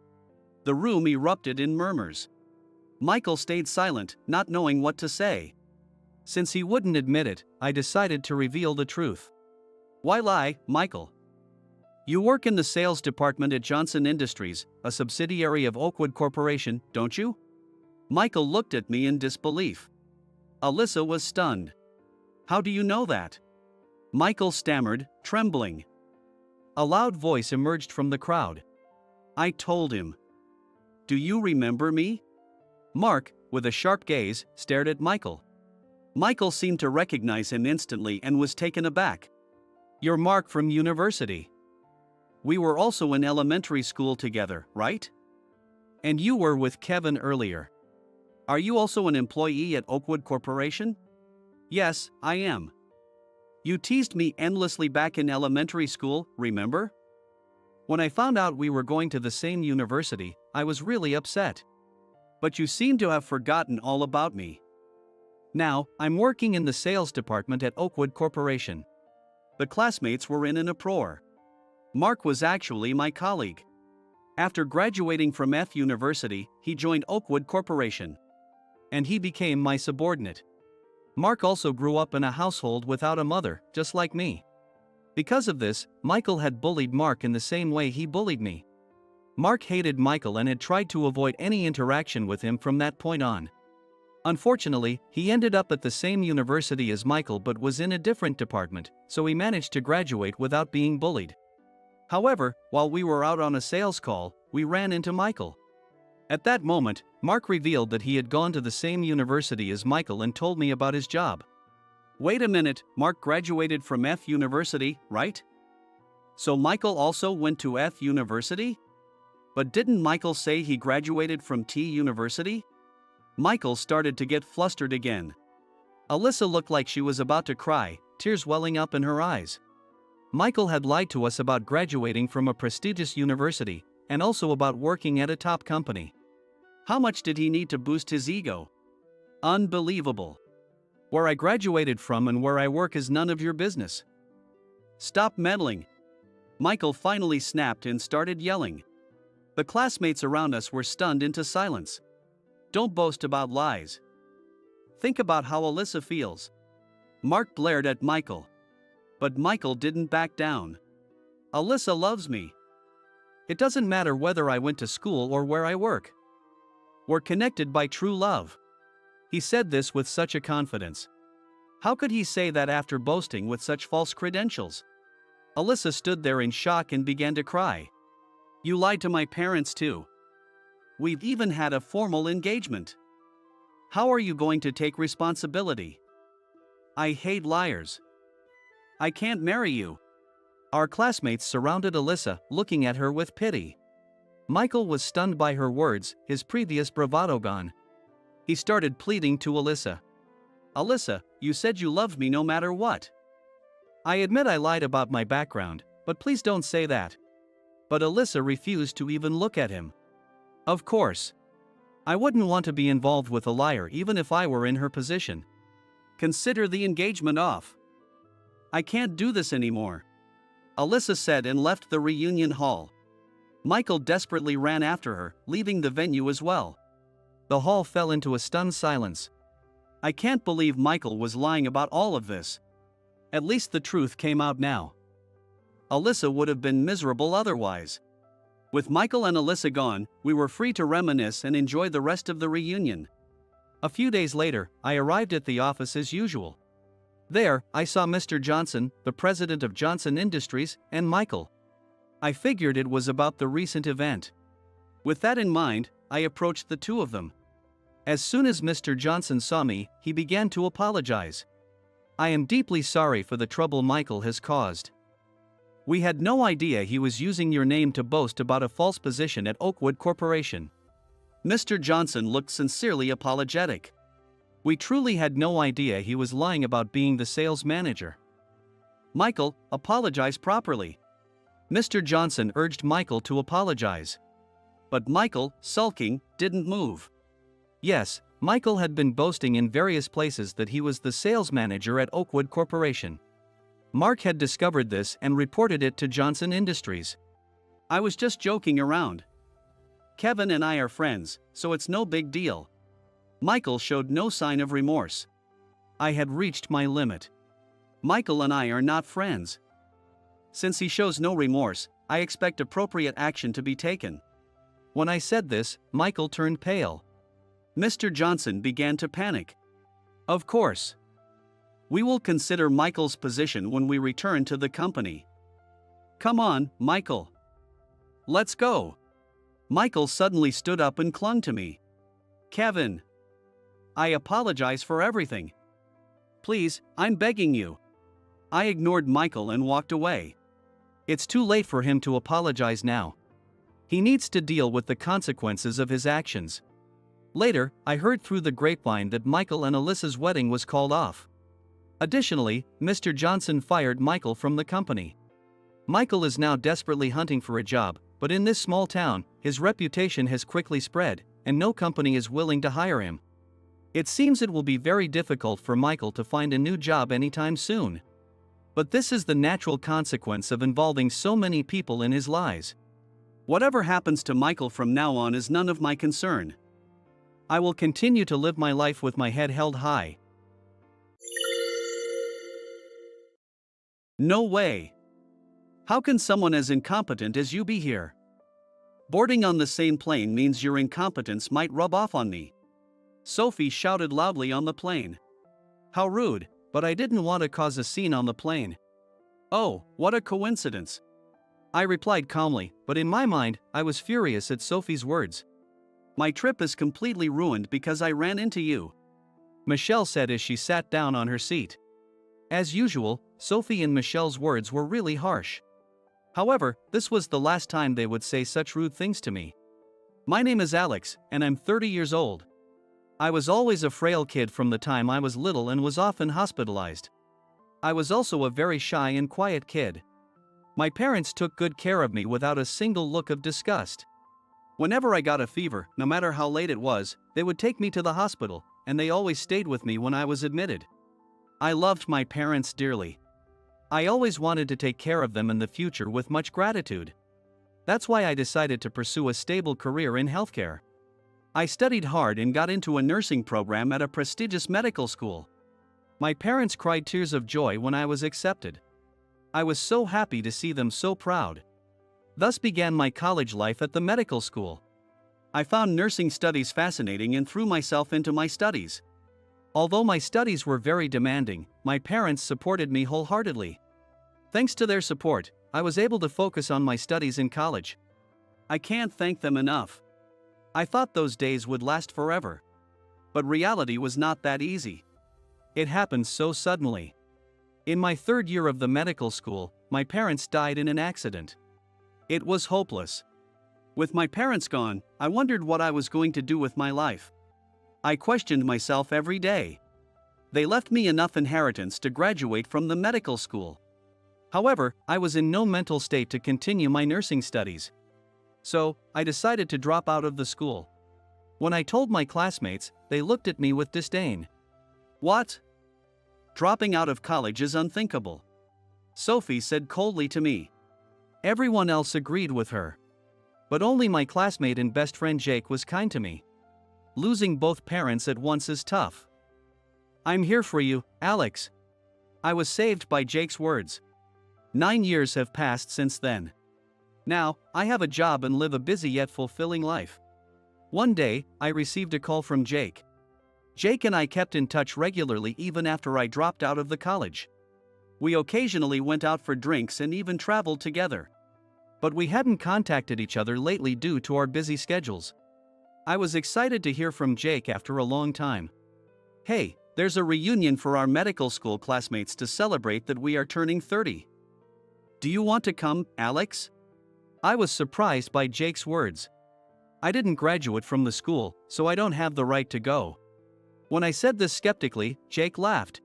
S1: The room erupted in murmurs. Michael stayed silent, not knowing what to say. Since he wouldn't admit it, I decided to reveal the truth. Why lie, Michael? You work in the sales department at Johnson Industries, a subsidiary of Oakwood Corporation, don't you? Michael looked at me in disbelief. Alyssa was stunned. How do you know that? Michael stammered, trembling. A loud voice emerged from the crowd. I told him. Do you remember me? Mark, with a sharp gaze, stared at Michael. Michael seemed to recognize him instantly and was taken aback. You're Mark from university. We were also in elementary school together, right? And you were with Kevin earlier. Are you also an employee at Oakwood Corporation? Yes, I am. You teased me endlessly back in elementary school, remember? When I found out we were going to the same university, I was really upset. But you seem to have forgotten all about me. Now, I'm working in the sales department at Oakwood Corporation. The classmates were in an uproar. Mark was actually my colleague. After graduating from F University, he joined Oakwood Corporation. And he became my subordinate. Mark also grew up in a household without a mother, just like me. Because of this, Michael had bullied Mark in the same way he bullied me. Mark hated Michael and had tried to avoid any interaction with him from that point on. Unfortunately, he ended up at the same university as Michael but was in a different department, so he managed to graduate without being bullied. However, while we were out on a sales call, we ran into Michael. At that moment, Mark revealed that he had gone to the same university as Michael and told me about his job. Wait a minute, Mark graduated from F University, right? So Michael also went to F University? But didn't Michael say he graduated from T University? Michael started to get flustered again. Alyssa looked like she was about to cry, tears welling up in her eyes. Michael had lied to us about graduating from a prestigious university, and also about working at a top company. How much did he need to boost his ego? Unbelievable. Where I graduated from and where I work is none of your business. Stop meddling. Michael finally snapped and started yelling. The classmates around us were stunned into silence. Don't boast about lies. Think about how Alyssa feels. Mark glared at Michael. But Michael didn't back down. Alyssa loves me. It doesn't matter whether I went to school or where I work. We're connected by true love. He said this with such a confidence. How could he say that after boasting with such false credentials? Alyssa stood there in shock and began to cry. You lied to my parents too. We've even had a formal engagement. How are you going to take responsibility? I hate liars. I can't marry you. Our classmates surrounded Alyssa, looking at her with pity. Michael was stunned by her words, his previous bravado gone. He started pleading to Alyssa. Alyssa, you said you loved me no matter what. I admit I lied about my background, but please don't say that. But Alyssa refused to even look at him. Of course. I wouldn't want to be involved with a liar even if I were in her position. Consider the engagement off. I can't do this anymore. Alyssa said and left the reunion hall. Michael desperately ran after her, leaving the venue as well. The hall fell into a stunned silence. I can't believe Michael was lying about all of this. At least the truth came out now. Alyssa would have been miserable otherwise. With Michael and Alyssa gone, we were free to reminisce and enjoy the rest of the reunion. A few days later, I arrived at the office as usual. There, I saw Mr. Johnson, the president of Johnson Industries, and Michael. I figured it was about the recent event. With that in mind, I approached the two of them. As soon as Mr. Johnson saw me, he began to apologize. I am deeply sorry for the trouble Michael has caused. We had no idea he was using your name to boast about a false position at Oakwood Corporation. Mr. Johnson looked sincerely apologetic. We truly had no idea he was lying about being the sales manager. Michael, apologize properly. Mr. Johnson urged Michael to apologize. But Michael, sulking, didn't move. Yes, Michael had been boasting in various places that he was the sales manager at Oakwood Corporation. Mark had discovered this and reported it to Johnson Industries. I was just joking around. Kevin and I are friends, so it's no big deal. Michael showed no sign of remorse. I had reached my limit. Michael and I are not friends. Since he shows no remorse, I expect appropriate action to be taken. When I said this, Michael turned pale. Mr. Johnson began to panic. Of course. We will consider Michael's position when we return to the company. Come on, Michael. Let's go. Michael suddenly stood up and clung to me. Kevin. I apologize for everything. Please, I'm begging you. I ignored Michael and walked away. It's too late for him to apologize now. He needs to deal with the consequences of his actions. Later, I heard through the grapevine that Michael and Alyssa's wedding was called off. Additionally, Mr. Johnson fired Michael from the company. Michael is now desperately hunting for a job, but in this small town, his reputation has quickly spread, and no company is willing to hire him. It seems it will be very difficult for Michael to find a new job anytime soon. But this is the natural consequence of involving so many people in his lies. Whatever happens to Michael from now on is none of my concern. I will continue to live my life with my head held high. No way. How can someone as incompetent as you be here? Boarding on the same plane means your incompetence might rub off on me. Sophie shouted loudly on the plane. How rude, but I didn't want to cause a scene on the plane. Oh, what a coincidence. I replied calmly, but in my mind, I was furious at Sophie's words. My trip is completely ruined because I ran into you, Michelle said as she sat down on her seat. As usual, Sophie and Michelle's words were really harsh. However, this was the last time they would say such rude things to me. My name is Alex, and I'm 30 years old. I was always a frail kid from the time I was little and was often hospitalized. I was also a very shy and quiet kid. My parents took good care of me without a single look of disgust. Whenever I got a fever, no matter how late it was, they would take me to the hospital, and they always stayed with me when I was admitted. I loved my parents dearly. I always wanted to take care of them in the future with much gratitude. That's why I decided to pursue a stable career in healthcare. I studied hard and got into a nursing program at a prestigious medical school. My parents cried tears of joy when I was accepted. I was so happy to see them so proud. Thus began my college life at the medical school. I found nursing studies fascinating and threw myself into my studies. Although my studies were very demanding, my parents supported me wholeheartedly. Thanks to their support, I was able to focus on my studies in college. I can't thank them enough. I thought those days would last forever. But reality was not that easy. It happened so suddenly. In my third year of the medical school, my parents died in an accident. It was hopeless. With my parents gone, I wondered what I was going to do with my life. I questioned myself every day. They left me enough inheritance to graduate from the medical school. However, I was in no mental state to continue my nursing studies. So, I decided to drop out of the school. When I told my classmates, they looked at me with disdain. "What? Dropping out of college is unthinkable," Sophie said coldly to me. Everyone else agreed with her. But only my classmate and best friend Jake was kind to me. Losing both parents at once is tough. "I'm here for you, Alex." I was saved by Jake's words. 9 years have passed since then. Now, I have a job and live a busy yet fulfilling life. One day, I received a call from Jake. Jake and I kept in touch regularly even after I dropped out of the college. We occasionally went out for drinks and even traveled together. But we hadn't contacted each other lately due to our busy schedules. I was excited to hear from Jake after a long time. "Hey, there's a reunion for our medical school classmates to celebrate that we are turning 30. Do you want to come, Alex?" I was surprised by Jake's words. I didn't graduate from the school, so I don't have the right to go. When I said this skeptically, Jake laughed.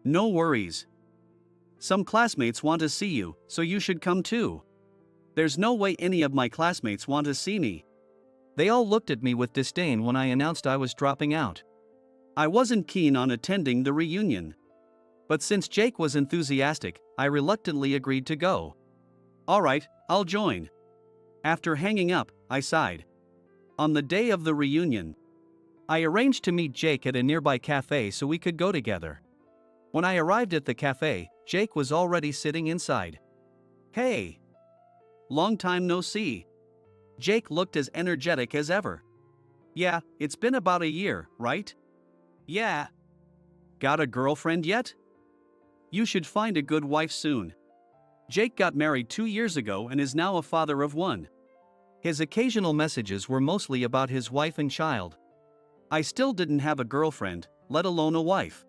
S1: "No worries. Some classmates want to see you, so you should come too. There's no way any of my classmates want to see me." They all looked at me with disdain when I announced I was dropping out. I wasn't keen on attending the reunion. But since Jake was enthusiastic, I reluctantly agreed to go. "All right, I'll join." After hanging up, I sighed. On the day of the reunion, I arranged to meet Jake at a nearby cafe so we could go together. When I arrived at the cafe, Jake was already sitting inside. "Hey! Long time no see." Jake looked as energetic as ever. "Yeah, it's been about a year, right?" "Yeah." "Got a girlfriend yet?" "You should find a good wife soon." Jake got married 2 years ago and is now a father of one. His occasional messages were mostly about his wife and child. I still didn't have a girlfriend, let alone a wife.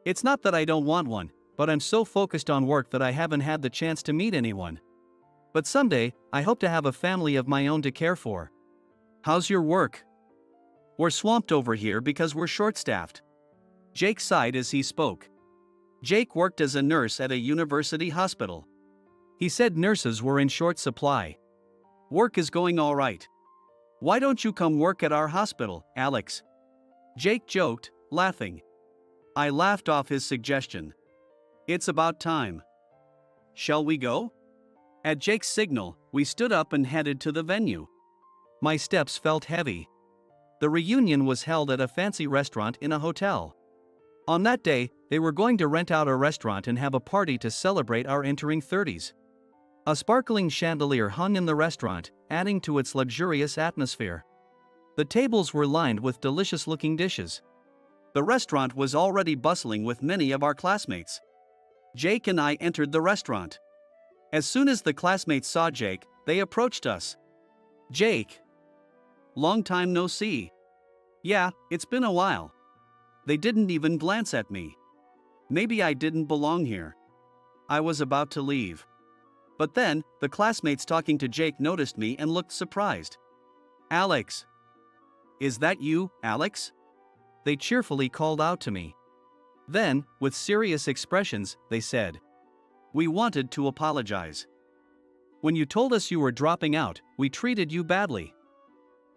S1: It's not that I don't want one, but I'm so focused on work that I haven't had the chance to meet anyone. But someday, I hope to have a family of my own to care for. "How's your work?" "We're swamped over here because we're short-staffed." Jake sighed as he spoke. Jake worked as a nurse at a university hospital. He said nurses were in short supply. "Work is going all right. Why don't you come work at our hospital, Alex?" Jake joked, laughing. I laughed off his suggestion. "It's about time. Shall we go?" At Jake's signal, we stood up and headed to the venue. My steps felt heavy. The reunion was held at a fancy restaurant in a hotel. On that day, they were going to rent out a restaurant and have a party to celebrate our entering 30s. A sparkling chandelier hung in the restaurant, adding to its luxurious atmosphere. The tables were lined with delicious-looking dishes. The restaurant was already bustling with many of our classmates. Jake and I entered the restaurant. As soon as the classmates saw Jake, they approached us. "Jake. Long time no see." "Yeah, it's been a while." They didn't even glance at me. Maybe I didn't belong here. I was about to leave. But then, the classmates talking to Jake noticed me and looked surprised. "Alex. Is that you, Alex?" They cheerfully called out to me. Then, with serious expressions, they said, "We wanted to apologize. When you told us you were dropping out, we treated you badly."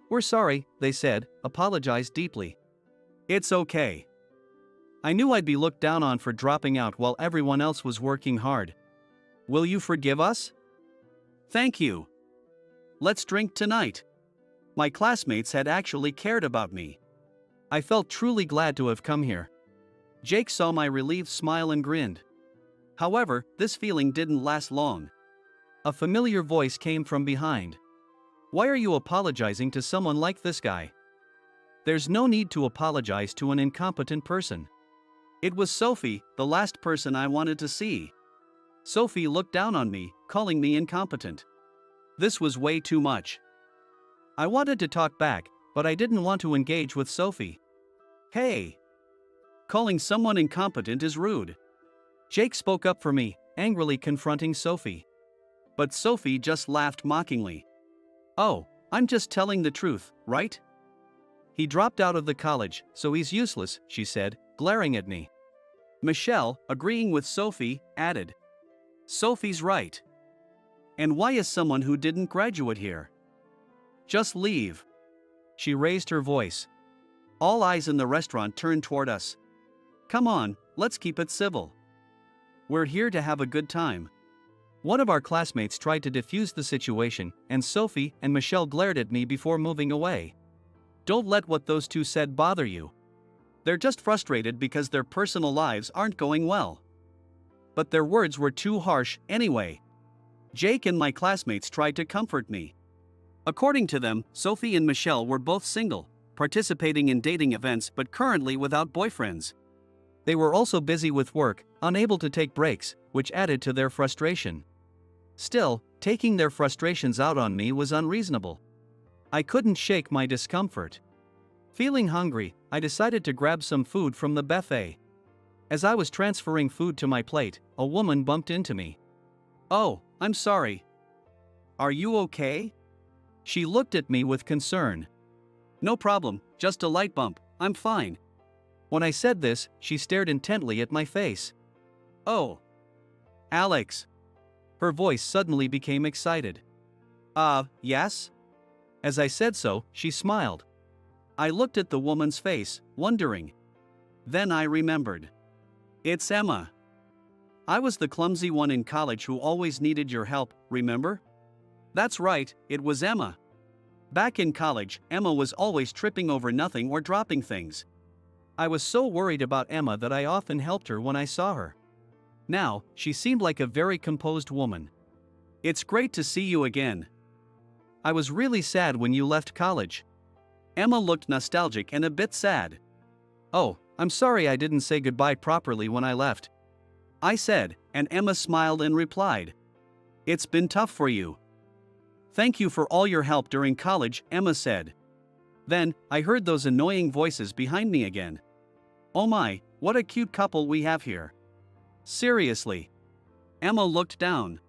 S1: "We're sorry," they said, apologized deeply. "It's okay. I knew I'd be looked down on for dropping out while everyone else was working hard. Will you forgive us? Thank you. Let's drink tonight. My classmates had actually cared about me. I felt truly glad to have come here. Jake saw my relieved smile and grinned. However, this feeling didn't last long. A familiar voice came from behind. Why are you apologizing to someone like this guy? There's no need to apologize to an incompetent person. It was Sophie, the last person I wanted to see. Sophie looked down on me, calling me incompetent. This was way too much. I wanted to talk back, but I didn't want to engage with Sophie. Hey! Calling someone incompetent is rude. Jake spoke up for me, angrily confronting Sophie. But Sophie just laughed mockingly. Oh, I'm just telling the truth, right? He dropped out of the college, so he's useless, she said, glaring at me. Michelle, agreeing with Sophie, added. Sophie's right. And why is someone who didn't graduate here? Just leave. She raised her voice. All eyes in the restaurant turned toward us. Come on, let's keep it civil. We're here to have a good time. One of our classmates tried to defuse the situation, and Sophie and Michelle glared at me before moving away. Don't let what those two said bother you. They're just frustrated because their personal lives aren't going well. But their words were too harsh anyway. Jake and my classmates tried to comfort me. According to them, Sophie and Michelle were both single, participating in dating events but currently without boyfriends. They were also busy with work, unable to take breaks, which added to their frustration. Still, taking their frustrations out on me was unreasonable. I couldn't shake my discomfort. Feeling hungry, I decided to grab some food from the buffet. As I was transferring food to my plate, a woman bumped into me. Oh, I'm sorry. Are you okay? She looked at me with concern. No problem, just a light bump, I'm fine. When I said this, she stared intently at my face. Oh. Alex. Her voice suddenly became excited. Yes? As I said so, she smiled. I looked at the woman's face, wondering. Then I remembered. It's Emma. I was the clumsy one in college who always needed your help, remember? That's right, it was Emma. Back in college, Emma was always tripping over nothing or dropping things. I was so worried about Emma that I often helped her when I saw her. Now, she seemed like a very composed woman. It's great to see you again. I was really sad when you left college. Emma looked nostalgic and a bit sad. Oh, I'm sorry I didn't say goodbye properly when I left. I said, and Emma smiled and replied. It's been tough for you. Thank you for all your help during college, Emma said. Then, I heard those annoying voices behind me again. Oh my, what a cute couple we have here. Seriously. Emma looked down.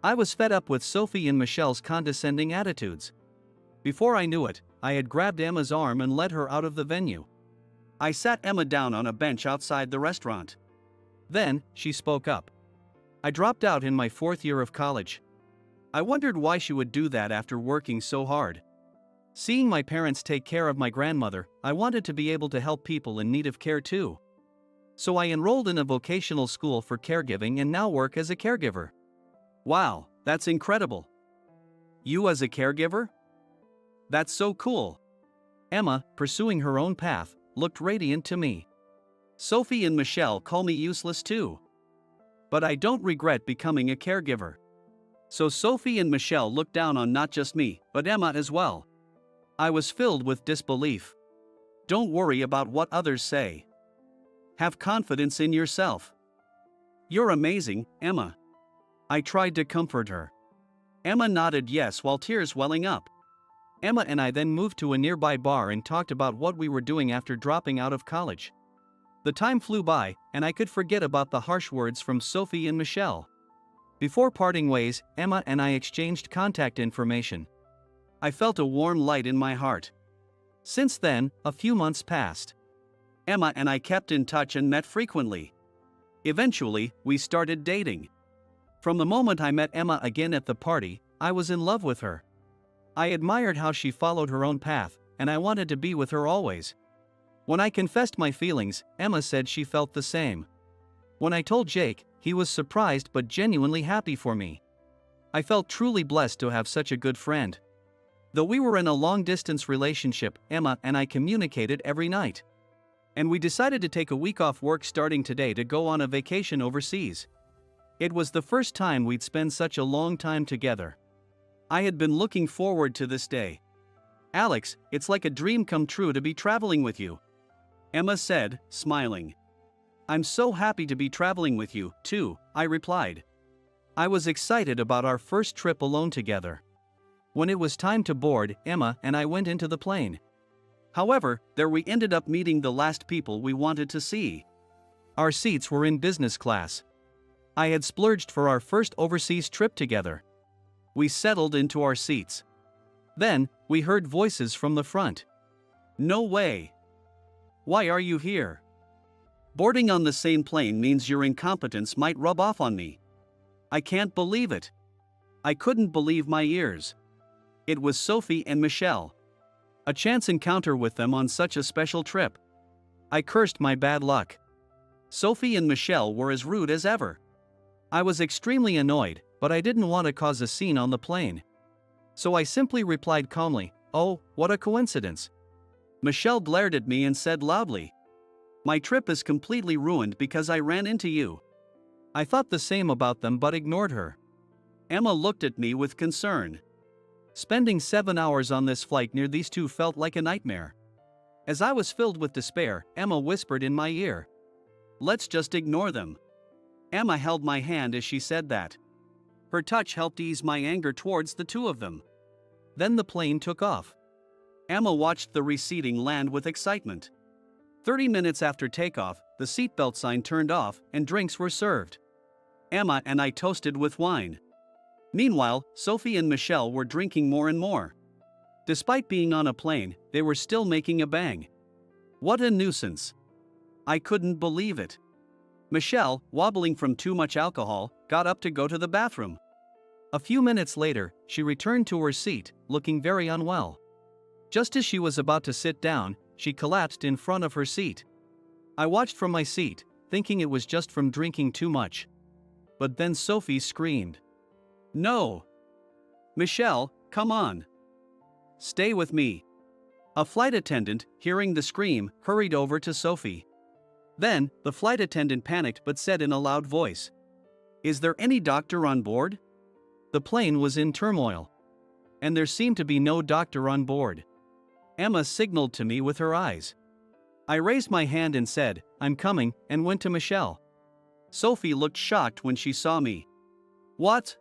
S1: I was fed up with Sophie and Michelle's condescending attitudes. Before I knew it, I had grabbed Emma's arm and led her out of the venue. I sat Emma down on a bench outside the restaurant. Then, she spoke up. I dropped out in my 4th year of college. I wondered why she would do that after working so hard. Seeing my parents take care of my grandmother, I wanted to be able to help people in need of care too. So I enrolled in a vocational school for caregiving and now work as a caregiver. Wow, that's incredible. You as a caregiver? That's so cool. Emma, pursuing her own path, looked radiant to me. Sophie and Michelle call me useless too. But I don't regret becoming a caregiver. So Sophie and Michelle looked down on not just me, but Emma as well. I was filled with disbelief. Don't worry about what others say. Have confidence in yourself. You're amazing, Emma. I tried to comfort her. Emma nodded yes while tears welling up. Emma and I then moved to a nearby bar and talked about what we were doing after dropping out of college. The time flew by, and I could forget about the harsh words from Sophie and Michelle. Before parting ways, Emma and I exchanged contact information. I felt a warm light in my heart. Since then, a few months passed. Emma and I kept in touch and met frequently. Eventually, we started dating. From the moment I met Emma again at the party, I was in love with her. I admired how she followed her own path, and I wanted to be with her always. When I confessed my feelings, Emma said she felt the same. When I told Jake, he was surprised but genuinely happy for me. I felt truly blessed to have such a good friend. Though we were in a long-distance relationship, Emma and I communicated every night. And we decided to take a week off work starting today to go on a vacation overseas. It was the first time we'd spend such a long time together. I had been looking forward to this day. Alex, it's like a dream come true to be traveling with you, Emma said, smiling. I'm so happy to be traveling with you, too, I replied. I was excited about our first trip alone together. When it was time to board, Emma and I went into the plane. However, there we ended up meeting the last people we wanted to see. Our seats were in business class. I had splurged for our first overseas trip together. We settled into our seats. Then, we heard voices from the front. No way. Why are you here? Boarding on the same plane means your incompetence might rub off on me. I can't believe it. I couldn't believe my ears. It was Sophie and Michelle. A chance encounter with them on such a special trip. I cursed my bad luck. Sophie and Michelle were as rude as ever. I was extremely annoyed, but I didn't want to cause a scene on the plane. So I simply replied calmly, "Oh, what a coincidence." Michelle glared at me and said loudly, "My trip is completely ruined because I ran into you." I thought the same about them but ignored her. Emma looked at me with concern. Spending 7 hours on this flight near these two felt like a nightmare. As I was filled with despair, Emma whispered in my ear, "Let's just ignore them." Emma held my hand as she said that. Her touch helped ease my anger towards the two of them. Then the plane took off. Emma watched the receding land with excitement. 30 minutes after takeoff, the seatbelt sign turned off and drinks were served. Emma and I toasted with wine. Meanwhile, Sophie and Michelle were drinking more and more. Despite being on a plane, they were still making a bang. What a nuisance. I couldn't believe it. Michelle, wobbling from too much alcohol, got up to go to the bathroom. A few minutes later, she returned to her seat, looking very unwell. Just as she was about to sit down, she collapsed in front of her seat. I watched from my seat, thinking it was just from drinking too much. But then Sophie screamed, "No! Michelle, come on! Stay with me!" A flight attendant, hearing the scream, hurried over to Sophie. Then, the flight attendant panicked but said in a loud voice, "Is there any doctor on board?" The plane was in turmoil. And there seemed to be no doctor on board. Emma signaled to me with her eyes. I raised my hand and said, "I'm coming," and went to Michelle. Sophie looked shocked when she saw me. "What?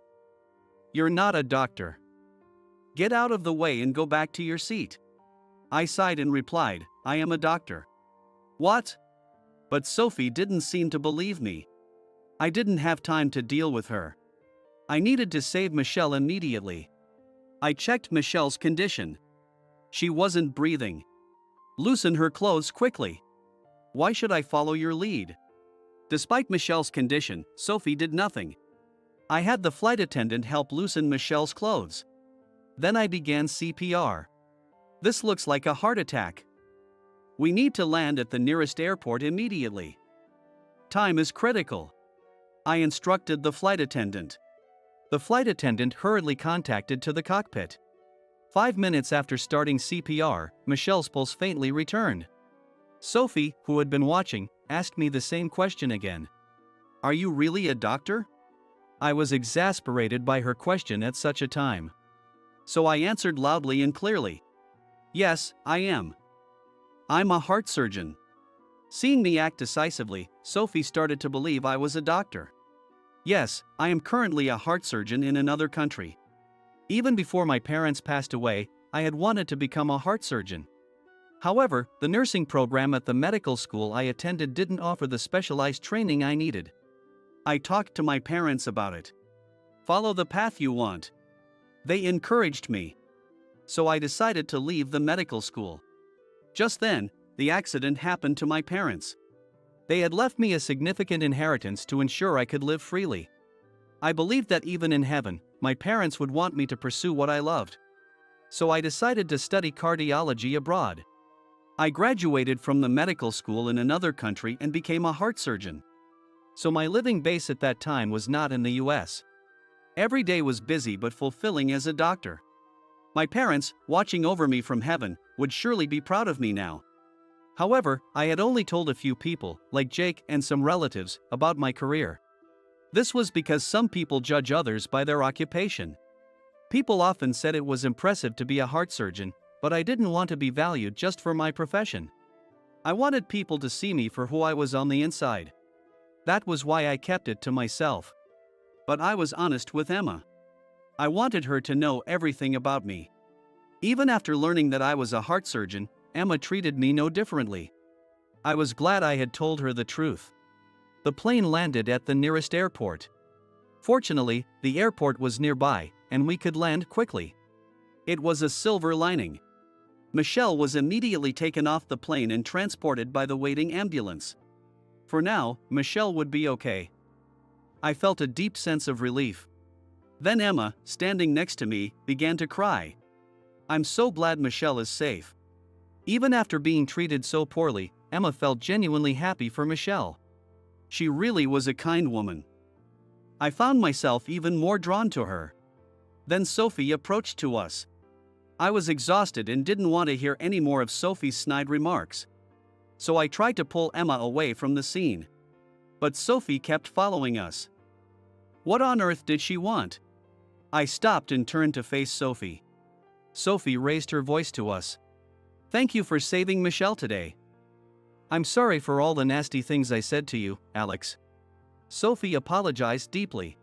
S1: You're not a doctor. Get out of the way and go back to your seat." I sighed and replied, "I am a doctor." "What?" But Sophie didn't seem to believe me. I didn't have time to deal with her. I needed to save Michelle immediately. I checked Michelle's condition. She wasn't breathing. Loosen her clothes quickly. Why should I follow your lead? Despite Michelle's condition, Sophie did nothing. I had the flight attendant help loosen Michelle's clothes. Then I began CPR. This looks like a heart attack. We need to land at the nearest airport immediately. Time is critical. I instructed the flight attendant. The flight attendant hurriedly contacted to the cockpit. 5 minutes after starting CPR, Michelle's pulse faintly returned. Sophie, who had been watching, asked me the same question again. "Are you really a doctor?" I was exasperated by her question at such a time. So I answered loudly and clearly. "Yes, I am. I'm a heart surgeon." Seeing me act decisively, Sophie started to believe I was a doctor. Yes, I am currently a heart surgeon in another country. Even before my parents passed away, I had wanted to become a heart surgeon. However, the nursing program at the medical school I attended didn't offer the specialized training I needed. I talked to my parents about it. "Follow the path you want." They encouraged me. So I decided to leave the medical school. Just then, the accident happened to my parents. They had left me a significant inheritance to ensure I could live freely. I believed that even in heaven, my parents would want me to pursue what I loved. So I decided to study cardiology abroad. I graduated from the medical school in another country and became a heart surgeon. So my living base at that time was not in the US. Every day was busy but fulfilling as a doctor. My parents, watching over me from heaven, would surely be proud of me now. However, I had only told a few people, like Jake and some relatives, about my career. This was because some people judge others by their occupation. People often said it was impressive to be a heart surgeon, but I didn't want to be valued just for my profession. I wanted people to see me for who I was on the inside. That was why I kept it to myself. But I was honest with Emma. I wanted her to know everything about me. Even after learning that I was a heart surgeon, Emma treated me no differently. I was glad I had told her the truth. The plane landed at the nearest airport. Fortunately, the airport was nearby, and we could land quickly. It was a silver lining. Michelle was immediately taken off the plane and transported by the waiting ambulance. For now, Michelle would be okay. I felt a deep sense of relief. Then Emma, standing next to me, began to cry. I'm so glad Michelle is safe. Even after being treated so poorly, Emma felt genuinely happy for Michelle. She really was a kind woman. I found myself even more drawn to her. Then Sophie approached to us. I was exhausted and didn't want to hear any more of Sophie's snide remarks. So I tried to pull Emma away from the scene. But Sophie kept following us. What on earth did she want? I stopped and turned to face Sophie. Sophie raised her voice to us. Thank you for saving Michelle today. I'm sorry for all the nasty things I said to you, Alex. Sophie apologized deeply.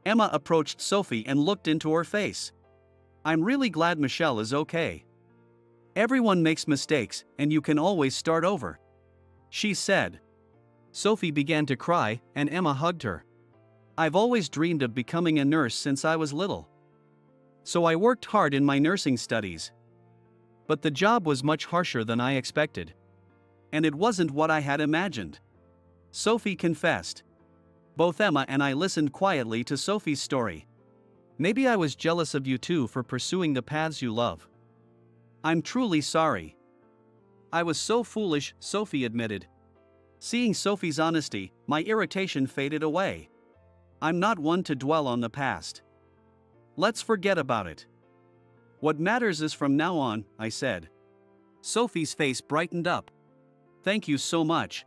S1: Emma approached Sophie and looked into her face. I'm really glad Michelle is okay. Everyone makes mistakes, and you can always start over, she said. Sophie began to cry, and Emma hugged her. I've always dreamed of becoming a nurse since I was little. So I worked hard in my nursing studies. But the job was much harsher than I expected. And it wasn't what I had imagined. Sophie confessed. Both Emma and I listened quietly to Sophie's story. Maybe I was jealous of you too for pursuing the paths you love. I'm truly sorry. I was so foolish, Sophie admitted. Seeing Sophie's honesty, my irritation faded away. I'm not one to dwell on the past. Let's forget about it. What matters is from now on, I said. Sophie's face brightened up. Thank you so much.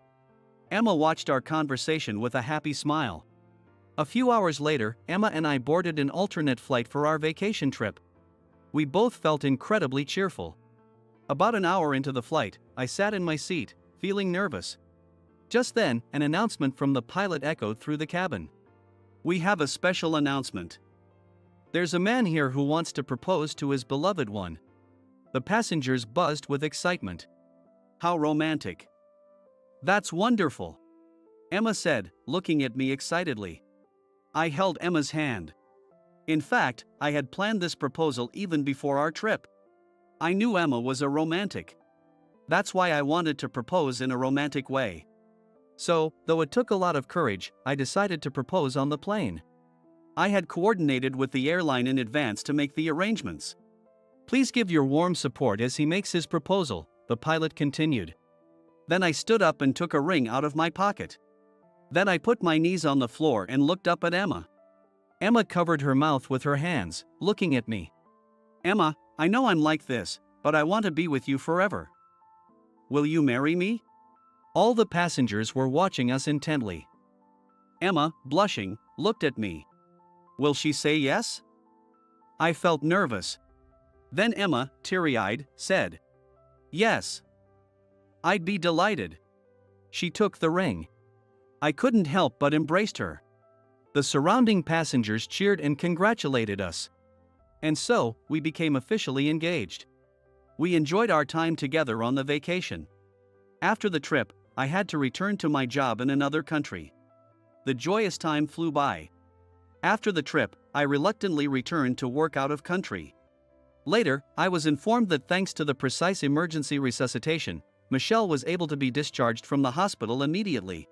S1: Emma watched our conversation with a happy smile. A few hours later, Emma and I boarded an alternate flight for our vacation trip. We both felt incredibly cheerful. About an hour into the flight, I sat in my seat, feeling nervous. Just then, an announcement from the pilot echoed through the cabin. We have a special announcement. There's a man here who wants to propose to his beloved one. The passengers buzzed with excitement. How romantic. That's wonderful, Emma said, looking at me excitedly. I held Emma's hand. In fact, I had planned this proposal even before our trip. I knew Emma was a romantic. That's why I wanted to propose in a romantic way. So, though it took a lot of courage, I decided to propose on the plane. I had coordinated with the airline in advance to make the arrangements. Please give your warm support as he makes his proposal, the pilot continued. Then I stood up and took a ring out of my pocket. Then I put my knees on the floor and looked up at Emma. Emma covered her mouth with her hands, looking at me. Emma, I know I'm like this, but I want to be with you forever. Will you marry me? All the passengers were watching us intently. Emma, blushing, looked at me. Will she say yes? I felt nervous. Then Emma, teary-eyed, said, yes. I'd be delighted. She took the ring. I couldn't help but embraced her. The surrounding passengers cheered and congratulated us. And so, we became officially engaged. We enjoyed our time together on the vacation. After the trip, I had to return to my job in another country. The joyous time flew by. After the trip, I reluctantly returned to work out of country. Later, I was informed that thanks to the precise emergency resuscitation, Michelle was able to be discharged from the hospital immediately.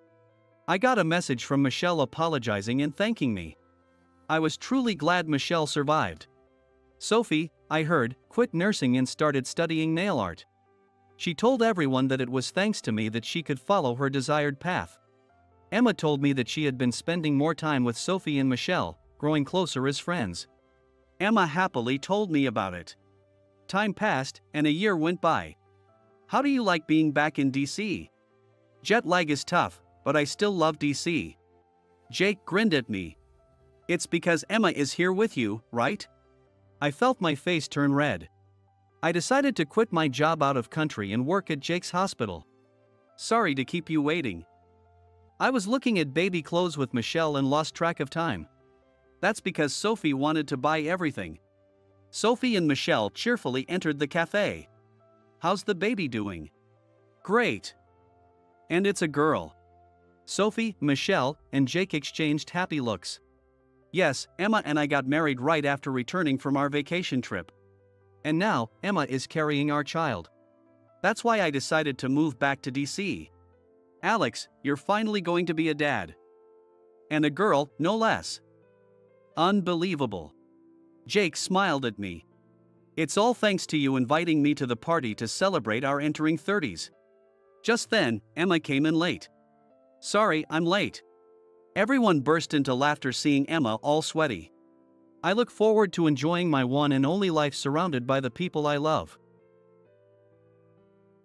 S1: I got a message from Michelle apologizing and thanking me. I was truly glad Michelle survived. Sophie, I heard, quit nursing and started studying nail art. She told everyone that it was thanks to me that she could follow her desired path. Emma told me that she had been spending more time with Sophie and Michelle, growing closer as friends. Emma happily told me about it. Time passed, and a year went by. How do you like being back in DC? Jet lag is tough, but I still love DC. Jake grinned at me. It's because Emma is here with you, right? I felt my face turn red. I decided to quit my job out of country and work at Jake's hospital. Sorry to keep you waiting. I was looking at baby clothes with Michelle and lost track of time. That's because Sophie wanted to buy everything. Sophie and Michelle cheerfully entered the cafe. How's the baby doing? Great. And it's a girl. Sophie, Michelle, and Jake exchanged happy looks. Yes, Emma and I got married right after returning from our vacation trip. And now, Emma is carrying our child. That's why I decided to move back to DC. Alex, you're finally going to be a dad. And a girl, no less. Unbelievable. Jake smiled at me. It's all thanks to you inviting me to the party to celebrate our entering 30s. Just then, Emma came in late. Sorry, I'm late. Everyone burst into laughter seeing Emma all sweaty. I look forward to enjoying my one and only life surrounded by the people I love.